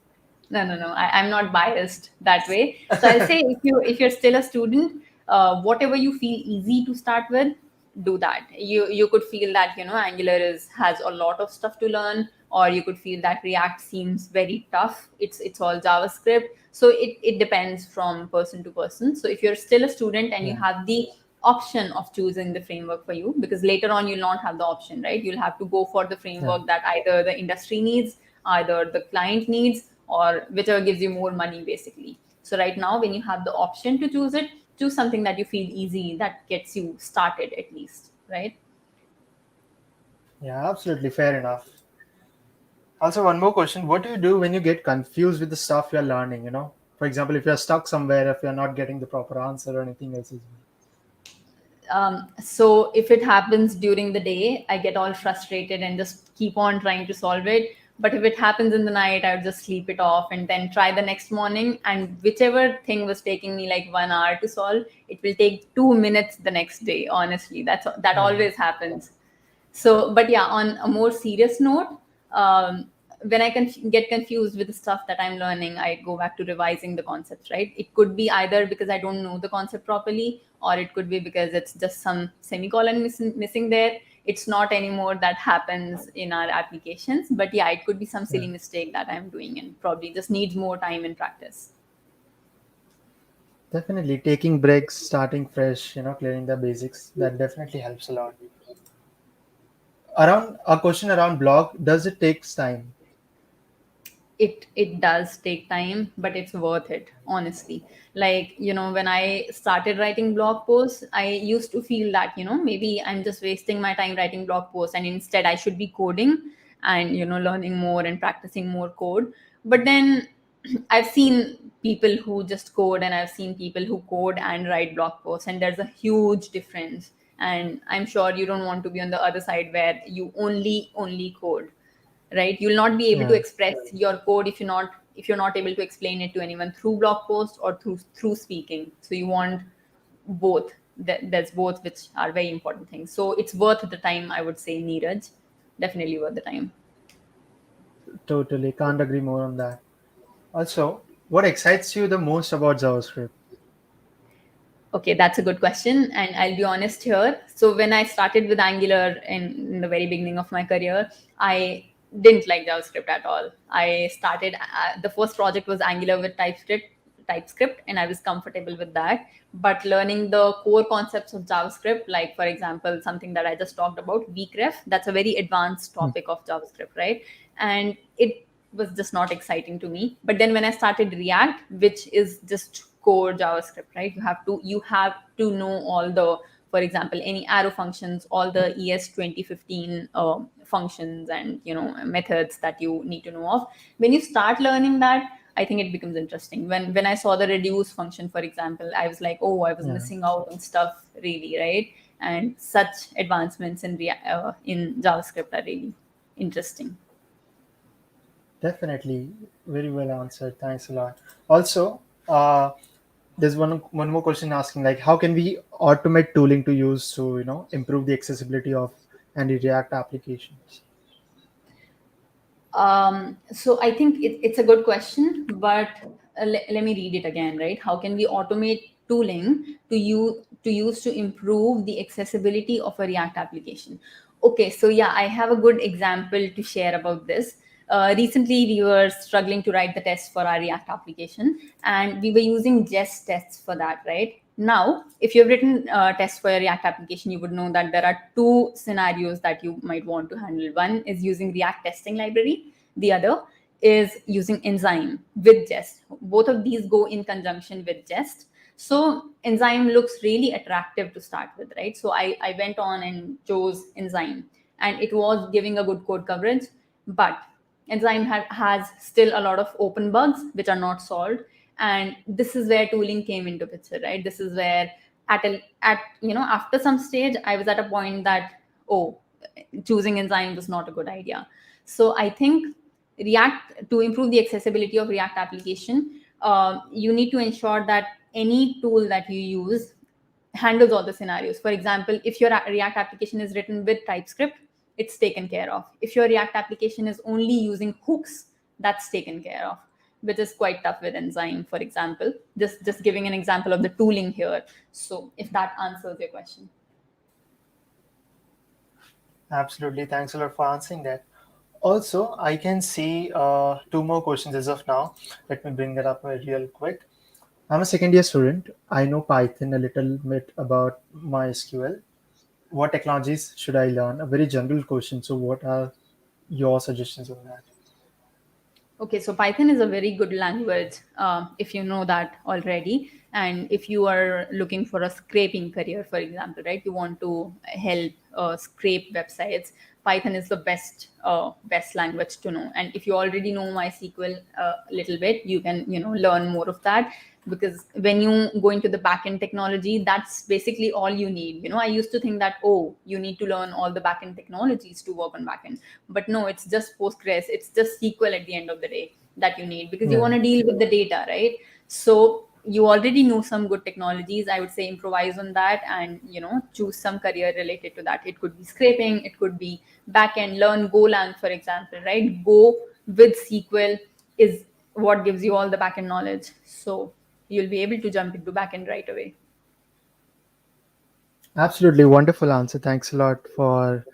no. I'm not biased that way. So I'll say if you're still a student, whatever you feel easy to start with, do that. You could feel that Angular has a lot of stuff to learn, or you could feel that React seems very tough. It's all JavaScript. So it depends from person to person. So if you're still a student and you Yeah, have the option of choosing the framework for you, because later on you'll not have the option, right? You'll have to go for the yeah, framework that either the industry needs, either the client needs, or whichever gives you more money, basically. So right now, when you have the option to choose it, choose something that you feel easy, that gets you started at least, right? yeah. Absolutely fair enough. Also, one more question: what do you do when you get confused with the stuff you're learning? For example, if you're stuck somewhere, if you're not getting the proper answer or anything else as well. So if it happens during the day, I get all frustrated and just keep on trying to solve it. But if it happens in the night, I would just sleep it off and then try the next morning. And whichever thing was taking me like 1 hour to solve, it will take 2 minutes the next day. Honestly, that Yeah, always happens. So, but yeah, on a more serious note, when I get confused with the stuff that I'm learning, I go back to revising the concepts, right? It could be either because I don't know the concept properly, or it could be because it's just some semicolon missing there. It's not anymore that happens in our applications, but yeah, it could be some yeah, silly mistake that I'm doing and probably just needs more time and practice. definitely taking breaks, starting fresh, clearing the basics. That definitely helps a lot. Around a question around blog, does it takes time? It does take time, but it's worth it, honestly. Like, when I started writing blog posts, I used to feel that, maybe I'm just wasting my time writing blog posts, and instead I should be coding and, learning more and practicing more code. But then I've seen people who just code, and I've seen people who code and write blog posts, and there's a huge difference. And I'm sure you don't want to be on the other side where you only code, right? You'll not be able to Yeah, express your code if you're not able to explain it to anyone through blog post or through speaking. So you want both. There's both, which are very important things. So it's worth the time, I would say, Neeraj. Definitely worth the time. totally. Can't agree more on that. Also, what excites you the most about JavaScript? Okay, that's a good question. And I'll be honest here. So, when I started with Angular in the very beginning of my career, I didn't like JavaScript at all. The first project was Angular with TypeScript, and I was comfortable with that. But learning the core concepts of JavaScript, like for example, something that I just talked about, weakref, that's a very advanced Hmm. topic of JavaScript, right? And it was just not exciting to me. But then when I started React, which is just core JavaScript, right? You have to know all the, for example, any arrow functions, all the ES 2015 functions and methods that you need to know of. When you start learning that, I think it becomes interesting. When I saw the reduce function, for example, I was like, oh, I was Yeah, missing out on stuff, really, right? And such advancements in JavaScript are really interesting. definitely. Very well answered. Thanks a lot. Also, there's one more question asking like, how can we automate tooling to use to improve the accessibility of any React applications? So I think it's a good question, but let me read it again, right? How can we automate tooling to use to improve the accessibility of a React application? Okay, so yeah, I have a good example to share about this. Recently, we were struggling to write the test for our React application, and we were using Jest tests for that, right? Now, if you've written tests for your React application, you would know that there are two scenarios that you might want to handle. One is using React testing library. The other is using Enzyme with Jest. Both of these go in conjunction with Jest. So Enzyme looks really attractive to start with, right? So I went on and chose Enzyme, and it was giving a good code coverage, but Enzyme has still a lot of open bugs which are not solved. And this is where tooling came into picture, right? This is where after some stage, I was at a point that, oh, choosing Enzyme was not a good idea. So I think React, to improve the accessibility of React application, you need to ensure that any tool that you use handles all the scenarios. For example, if your React application is written with TypeScript, it's taken care of. If your React application is only using hooks, that's taken care of, which is quite tough with Enzyme, for example. Just giving an example of the tooling here. So if that answers your question. Absolutely. Thanks a lot for answering that. Also, I can see two more questions as of now. Let me bring that up real quick. I'm a second year student. I know Python a little bit about MySQL. What technologies should I learn? A very general question. So, what are your suggestions on that? Okay, so Python is a very good language if you know that already. And if you are looking for a scraping career, for example, right, you want to help scrape websites, Python is the best language to know. And if you already know MySQL a little bit, you can learn more of that, because when you go into the backend technology, that's basically all you need. I used to think that, oh, you need to learn all the backend technologies to work on backend, but no, it's just Postgres, it's just SQL at the end of the day that you need, because you Yeah. want to deal with the data, right? So you already know some good technologies. I would say improvise on that, and choose some career related to that. It could be scraping, it could be backend. Learn Golang, for example, right? Go with SQL is what gives you all the backend knowledge. So you'll be able to jump into backend right away. Absolutely wonderful answer. Thanks a lot for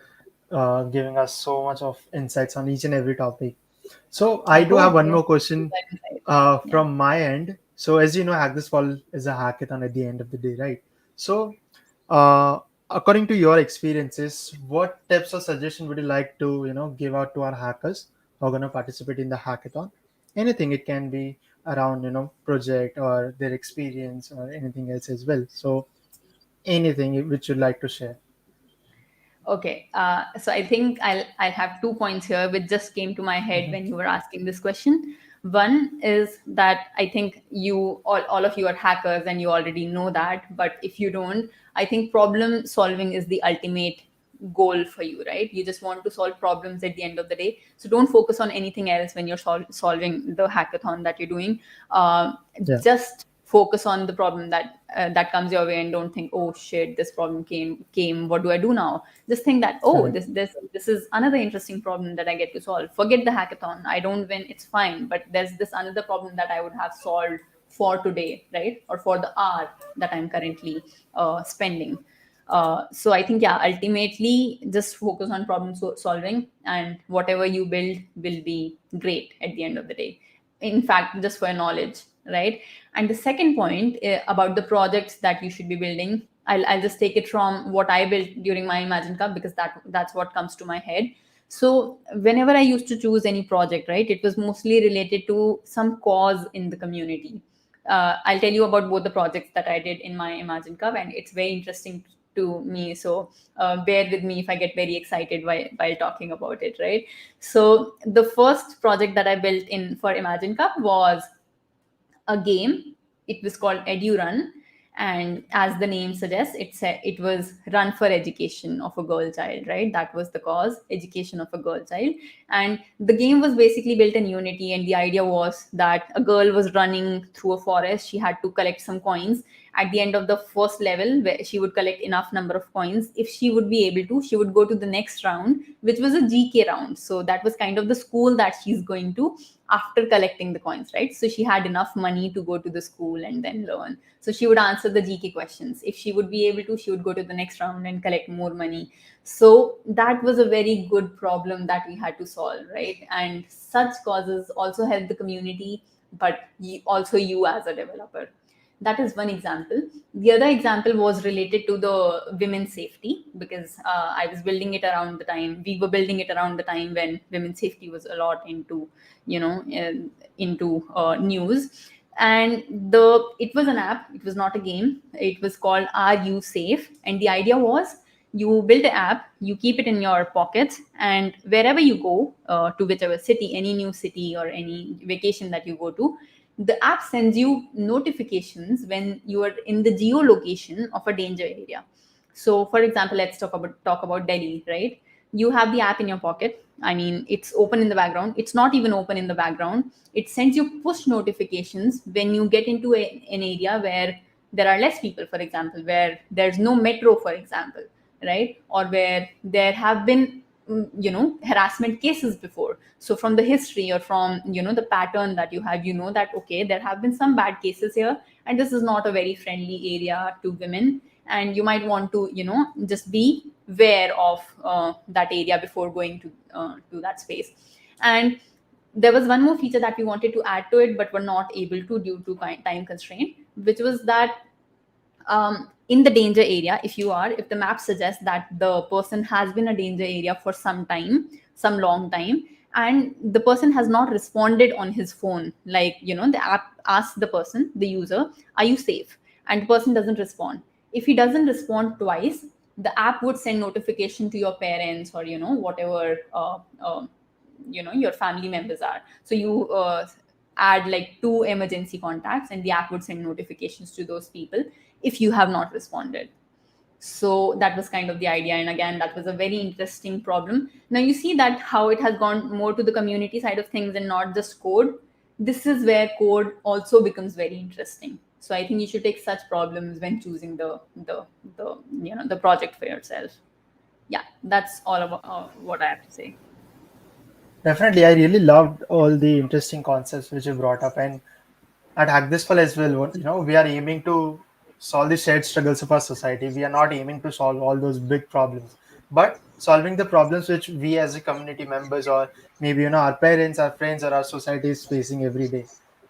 giving us so much of insights on each and every topic. So I I do have hope one you more keep question that in sight. Yeah. from my end. So as you know, Hack This Fall is a hackathon at the end of the day, right? So uh, according to your experiences, what tips or suggestion would you like to give out to our hackers who are going to participate in the hackathon? Anything, it can be around project or their experience or anything else as well. So anything which you'd like to share. Okay, so I think I'll have 2 points here, which just came to my head Mhm. when you were asking this question. One is that I think all of you are hackers and you already know that. But if you don't, I think problem solving is the ultimate goal for you, right? You just want to solve problems at the end of the day. So don't focus on anything else when you're solving the hackathon that you're doing. Uh, Yeah, just focus on the problem that comes your way, and don't think, oh shit, this problem came, what do I do now? Just think that, oh, correct. this is another interesting problem that I get to solve. Forget the hackathon, I don't win, it's fine, but there's this another problem that I would have solved for today, right? Or for the hour that I'm currently spending. So I think, yeah, ultimately just focus on problem solving, and whatever you build will be great at the end of the day. In fact, just for your knowledge, right? And the second point, about the projects that you should be building, I'll just take it from what I built during my Imagine Cup, because that's what comes to my head. So whenever I used to choose any project, right, it was mostly related to some cause in the community. I'll tell you about both the projects that I did in my Imagine Cup, and it's very interesting to me. So bear with me if I get very excited while talking about it, right? So the first project that I built in for Imagine Cup was a game. It was called EduRun, and as the name suggests, it was run for education of a girl child. Right, that was the cause, education of a girl child. And the game was basically built in Unity, and the idea was that a girl was running through a forest. She had to collect some coins. At the end of the first level, where she would collect enough number of coins, if she would be able to, she would go to the next round, which was a GK round. So that was kind of the school that she's going to after collecting the coins, right? So she had enough money to go to the school and then learn. So she would answer the GK questions. If she would be able to, she would go to the next round and collect more money. So that was a very good problem that we had to solve, right? And such causes also help the community, but also you as a developer. That is one example. The other example was related to the women's safety, because I was building it around the time, we were building it around the time when women's safety was a lot into, into news. And it was an app, it was not a game. It was called Are You Safe? And the idea was, you build an app, you keep it in your pockets, and wherever you go, to whichever city, any new city or any vacation that you go to, the app sends you notifications when you are in the geolocation of a danger area. So for example, let's talk about Delhi, right? You have the app in your pocket. I mean, it's open in the background, it's not even open in the background. It sends you push notifications when you get into an area where there are less people, for example, where there's no metro, for example, right? Or where there have been harassment cases before. So from the history, or from the pattern that you have, that okay, there have been some bad cases here, and this is not a very friendly area to women, and you might want to just be aware of that area before going to that space. And there was one more feature that we wanted to add to it, but were not able to due to time constraint, which was that, in the danger area, if the map suggests that the person has been a danger area for some time, some long time, and the person has not responded on his phone, like the app asks the person, the user, are you safe? And the person doesn't respond. If he doesn't respond twice, the app would send notification to your parents, or whatever your family members are. So you add like two emergency contacts, and the app would send notifications to those people if you have not responded. So that was kind of the idea, and again, that was a very interesting problem. Now you see that how it has gone more to the community side of things and not just code. This is where code also becomes very interesting. So I think you should take such problems when choosing the project for yourself. Yeah, that's all about what I have to say. Definitely, I really loved all the interesting concepts which you brought up, and at Hack This Fall as well, we are aiming to solve the shared struggles of our society. We are not aiming to solve all those big problems, but solving the problems which we as a community members, or maybe our parents, our friends, or our society is facing every day.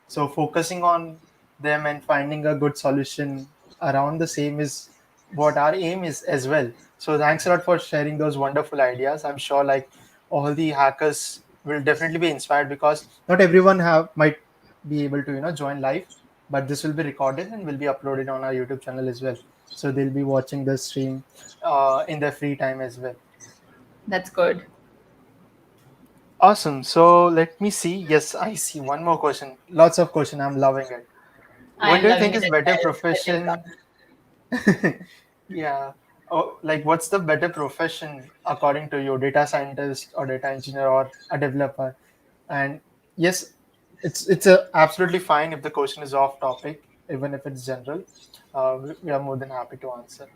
So focusing on them and finding a good solution around the same is what our aim is as well. So thanks a lot for sharing those wonderful ideas. I'm sure like all the hackers will definitely be inspired, because not everyone have might be able to join live, but this will be recorded and will be uploaded on our YouTube channel as well, so they'll be watching the stream in their free time as well. That's good. Awesome. So let me see. Yes, I see one more question. Lots of question. I'm loving it. I What am do you loving think it is as better well. Let it profession? come. Yeah. Oh, like what's the better profession according to you, data scientist or data engineer or a developer? And yes, it's absolutely fine if the question is off topic, even if it's general. We are more than happy to answer it.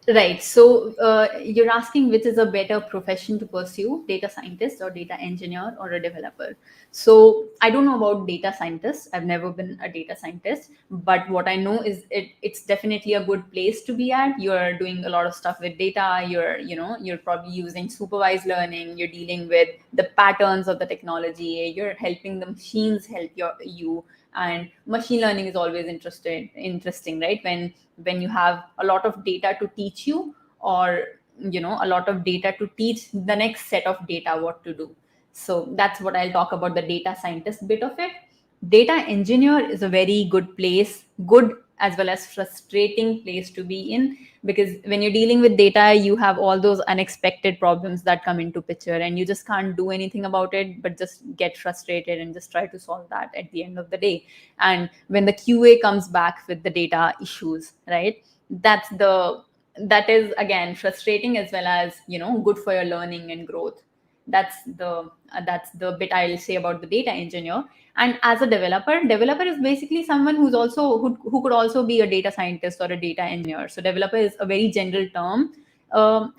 Right. So you're asking which is a better profession to pursue, data scientist or data engineer or a developer. So I don't know about data scientist. I've never been a data scientist, but what I know is it's definitely a good place to be at. You're doing a lot of stuff with data. You're probably using supervised learning. You're dealing with the patterns of the technology. You're helping the machines help you. And machine learning is always interesting, right? When you have a lot of data to teach you, or a lot of data to teach the next set of data what to do. So that's what I'll talk about, the data scientist bit of it. Data engineer is a very good place, good as well as frustrating place to be in, because when you're dealing with data, you have all those unexpected problems that come into picture, and you just can't do anything about it but just get frustrated and just try to solve that at the end of the day. And when the QA comes back with the data issues, right, that is again frustrating as well as good for your learning and growth. That's the bit I'll say about the data engineer. And as a developer is basically someone who could also be a data scientist or a data engineer. So developer is a very general term,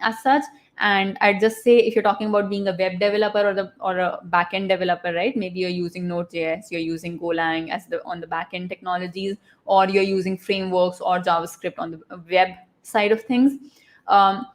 as such. And I'd just say, if you're talking about being a web developer or a backend developer, right, maybe you're using Node.js, you're using Golang as the on the backend technologies, or you're using frameworks or JavaScript on the web side of things. um,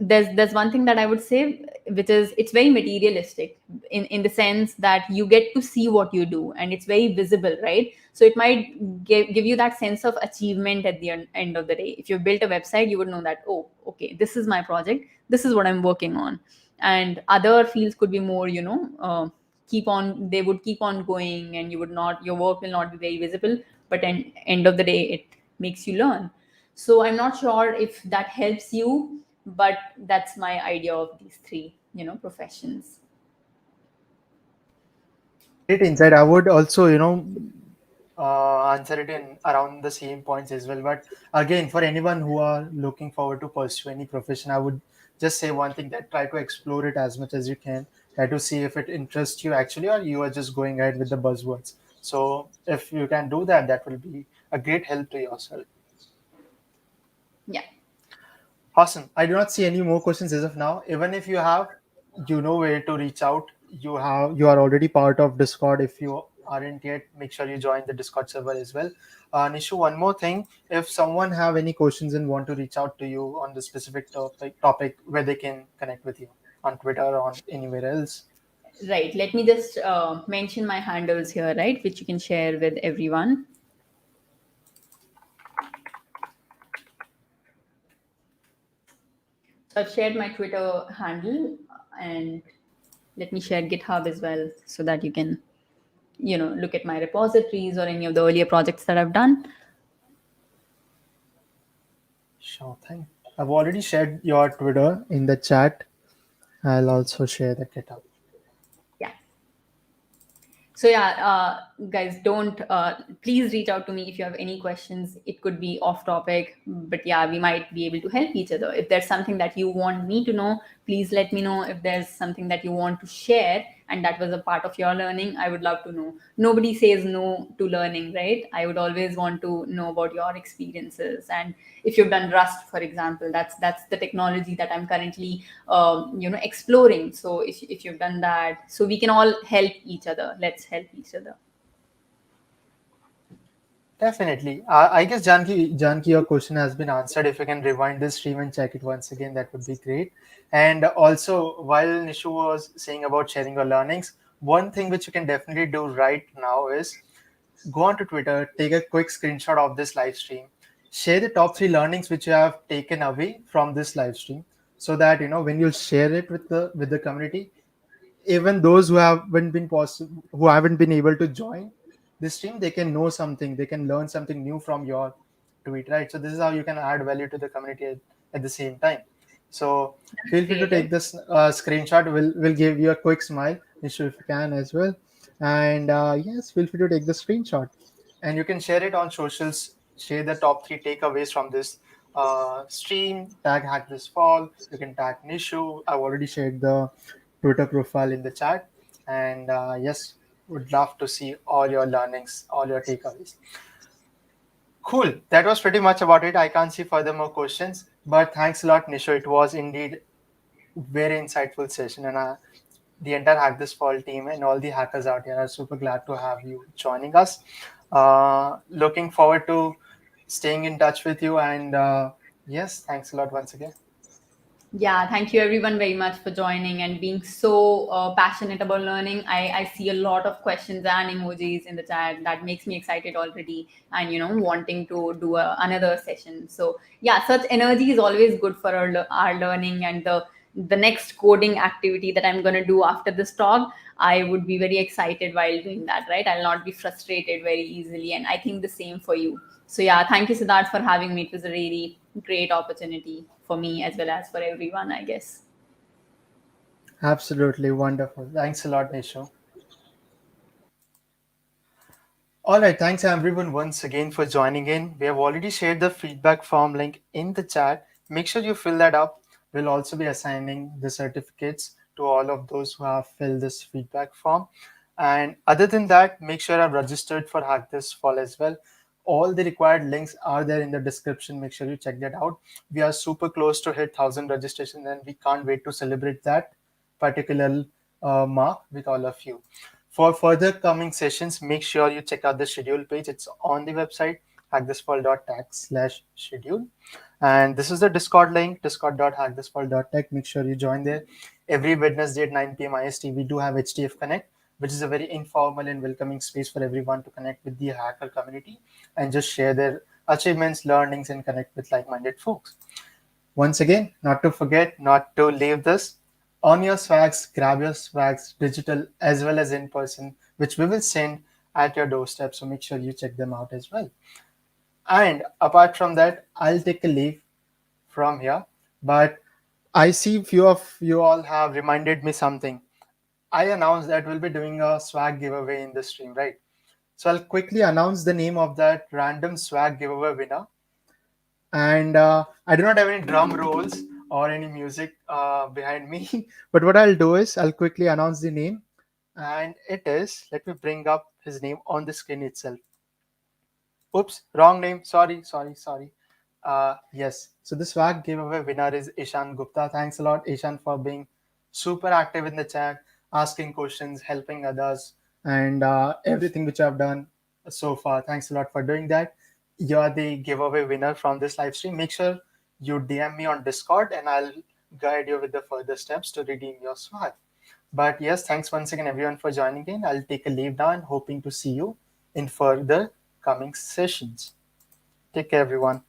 there's one thing that I would say, which is it's very materialistic in the sense that you get to see what you do and it's very visible, right? So it might give you that sense of achievement at the end of the day. If you built a website, you would know that, oh, okay, this is my project, this is what I'm working on. And other fields could be more, they would keep on going, and your work will not be very visible, but end of the day, it makes you learn. So I'm not sure if that helps you, but that's my idea of these three, professions. Great insight. I would also answer it in around the same points as well. But again, for anyone who are looking forward to pursue any profession, I would just say one thing: that try to explore it as much as you can. Try to see if it interests you actually, or you are just going ahead with the buzzwords. So if you can do that, that will be a great help to yourself. Yeah. Awesome. I do not see any more questions as of now. Even if you have, you know where to reach out. You are already part of Discord. If you aren't yet, make sure you join the Discord server as well. Nishu, one more thing. If someone have any questions and want to reach out to you on the specific topic where they can connect with you on Twitter or on anywhere else. Right. Let me just mention my handles here, right, which you can share with everyone. So I've shared my Twitter handle, and let me share GitHub as well, so that you can, look at my repositories or any of the earlier projects that I've done. Sure thing. I've already shared your Twitter in the chat. I'll also share the GitHub. Yeah. So yeah, guys, don't please reach out to me if you have any questions. It could be off topic, but yeah, we might be able to help each other. If there's something that you want me to know, please let me know. If there's something that you want to share and that was a part of your learning, I would love to know. Nobody says no to learning, right? I would always want to know about your experiences. And if you've done Rust, for example, that's the technology that I'm currently exploring. So if you've done that, so we can all help each other. Let's help each other. Definitely. I guess Janki, your question has been answered. If you can rewind this stream and check it once again, that would be great. And also, while Nishu was saying about sharing your learnings, one thing which you can definitely do right now is go onto Twitter, take a quick screenshot of this live stream, share the top three learnings which you have taken away from this live stream, so that when you share it with the community, even those who haven't been able to join this stream, they can know something, they can learn something new from your tweet, right? So this is how you can add value to the community at the same time. So That's feel free to take creative. this screenshot. We'll give you a quick smile, Nishu, if you can as well. And yes, feel free to take the screenshot, and you can share it on socials. Share the top three takeaways from this stream. Tag Hack This Fall. You can tag Nishu. I've already shared the Twitter profile in the chat. And yes, would love to see all your learnings, all your takeaways. Cool. That was pretty much about it. I can't see further more questions. But thanks a lot, Nishu. It was indeed very insightful session, and the entire Hack This Fall team and all the hackers out here are super glad to have you joining us. Looking forward to staying in touch with you, and yes, thanks a lot once again. Yeah, thank you everyone very much for joining and being so passionate about learning. I see a lot of questions and emojis in the chat. That makes me excited already and, wanting to do another session. So yeah, such energy is always good for our learning and the next coding activity that I'm going to do after this talk. I would be very excited while doing that, right? I'll not be frustrated very easily. And I think the same for you. So yeah, thank you, Siddharth, for having me. It was a really great opportunity for me as well as for everyone, I guess. Absolutely wonderful. Thanks a lot, Nishu. All right, thanks everyone once again for joining in. We have already shared the feedback form link in the chat. Make sure you fill that up. We'll also be assigning the certificates to all of those who have filled this feedback form. And other than that, make sure I've registered for Hack This Fall as well. All the required links are there in the description. Make sure you check that out. We are super close to hit 1,000 registrations, and we can't wait to celebrate that particular mark with all of you. For further coming sessions, make sure you check out the schedule page. It's on the website, hackthisfall.tech/schedule. And this is the Discord link, discord.hackthisfall.tech. Make sure you join there. Every Wednesday at 9 p.m. IST, we do have HTF Connect, which is a very informal and welcoming space for everyone to connect with the hacker community and just share their achievements, learnings, and connect with like-minded folks. Once again, not to forget, not to leave this. On your swags, grab your swags, digital as well as in person, which we will send at your doorstep. So make sure you check them out as well. And apart from that, I'll take a leave from here. But I see few of you all have reminded me something. I announced that we'll be doing a swag giveaway in the stream, right? So I'll quickly announce the name of that random swag giveaway winner. And I do not have any drum rolls or any music behind me. But what I'll do is I'll quickly announce the name, and it is, let me bring up his name on the screen itself. Oops, wrong name. Sorry. Yes. So the swag giveaway winner is Ishan Gupta. Thanks a lot, Ishan, for being super active in the chat, asking questions, helping others, and everything which I've done so far. Thanks a lot for doing that. You're the giveaway winner from this live stream. Make sure you DM me on Discord, and I'll guide you with the further steps to redeem your swag. But yes, thanks once again, everyone, for joining in. I'll take a leave now and hoping to see you in further coming sessions. Take care, everyone.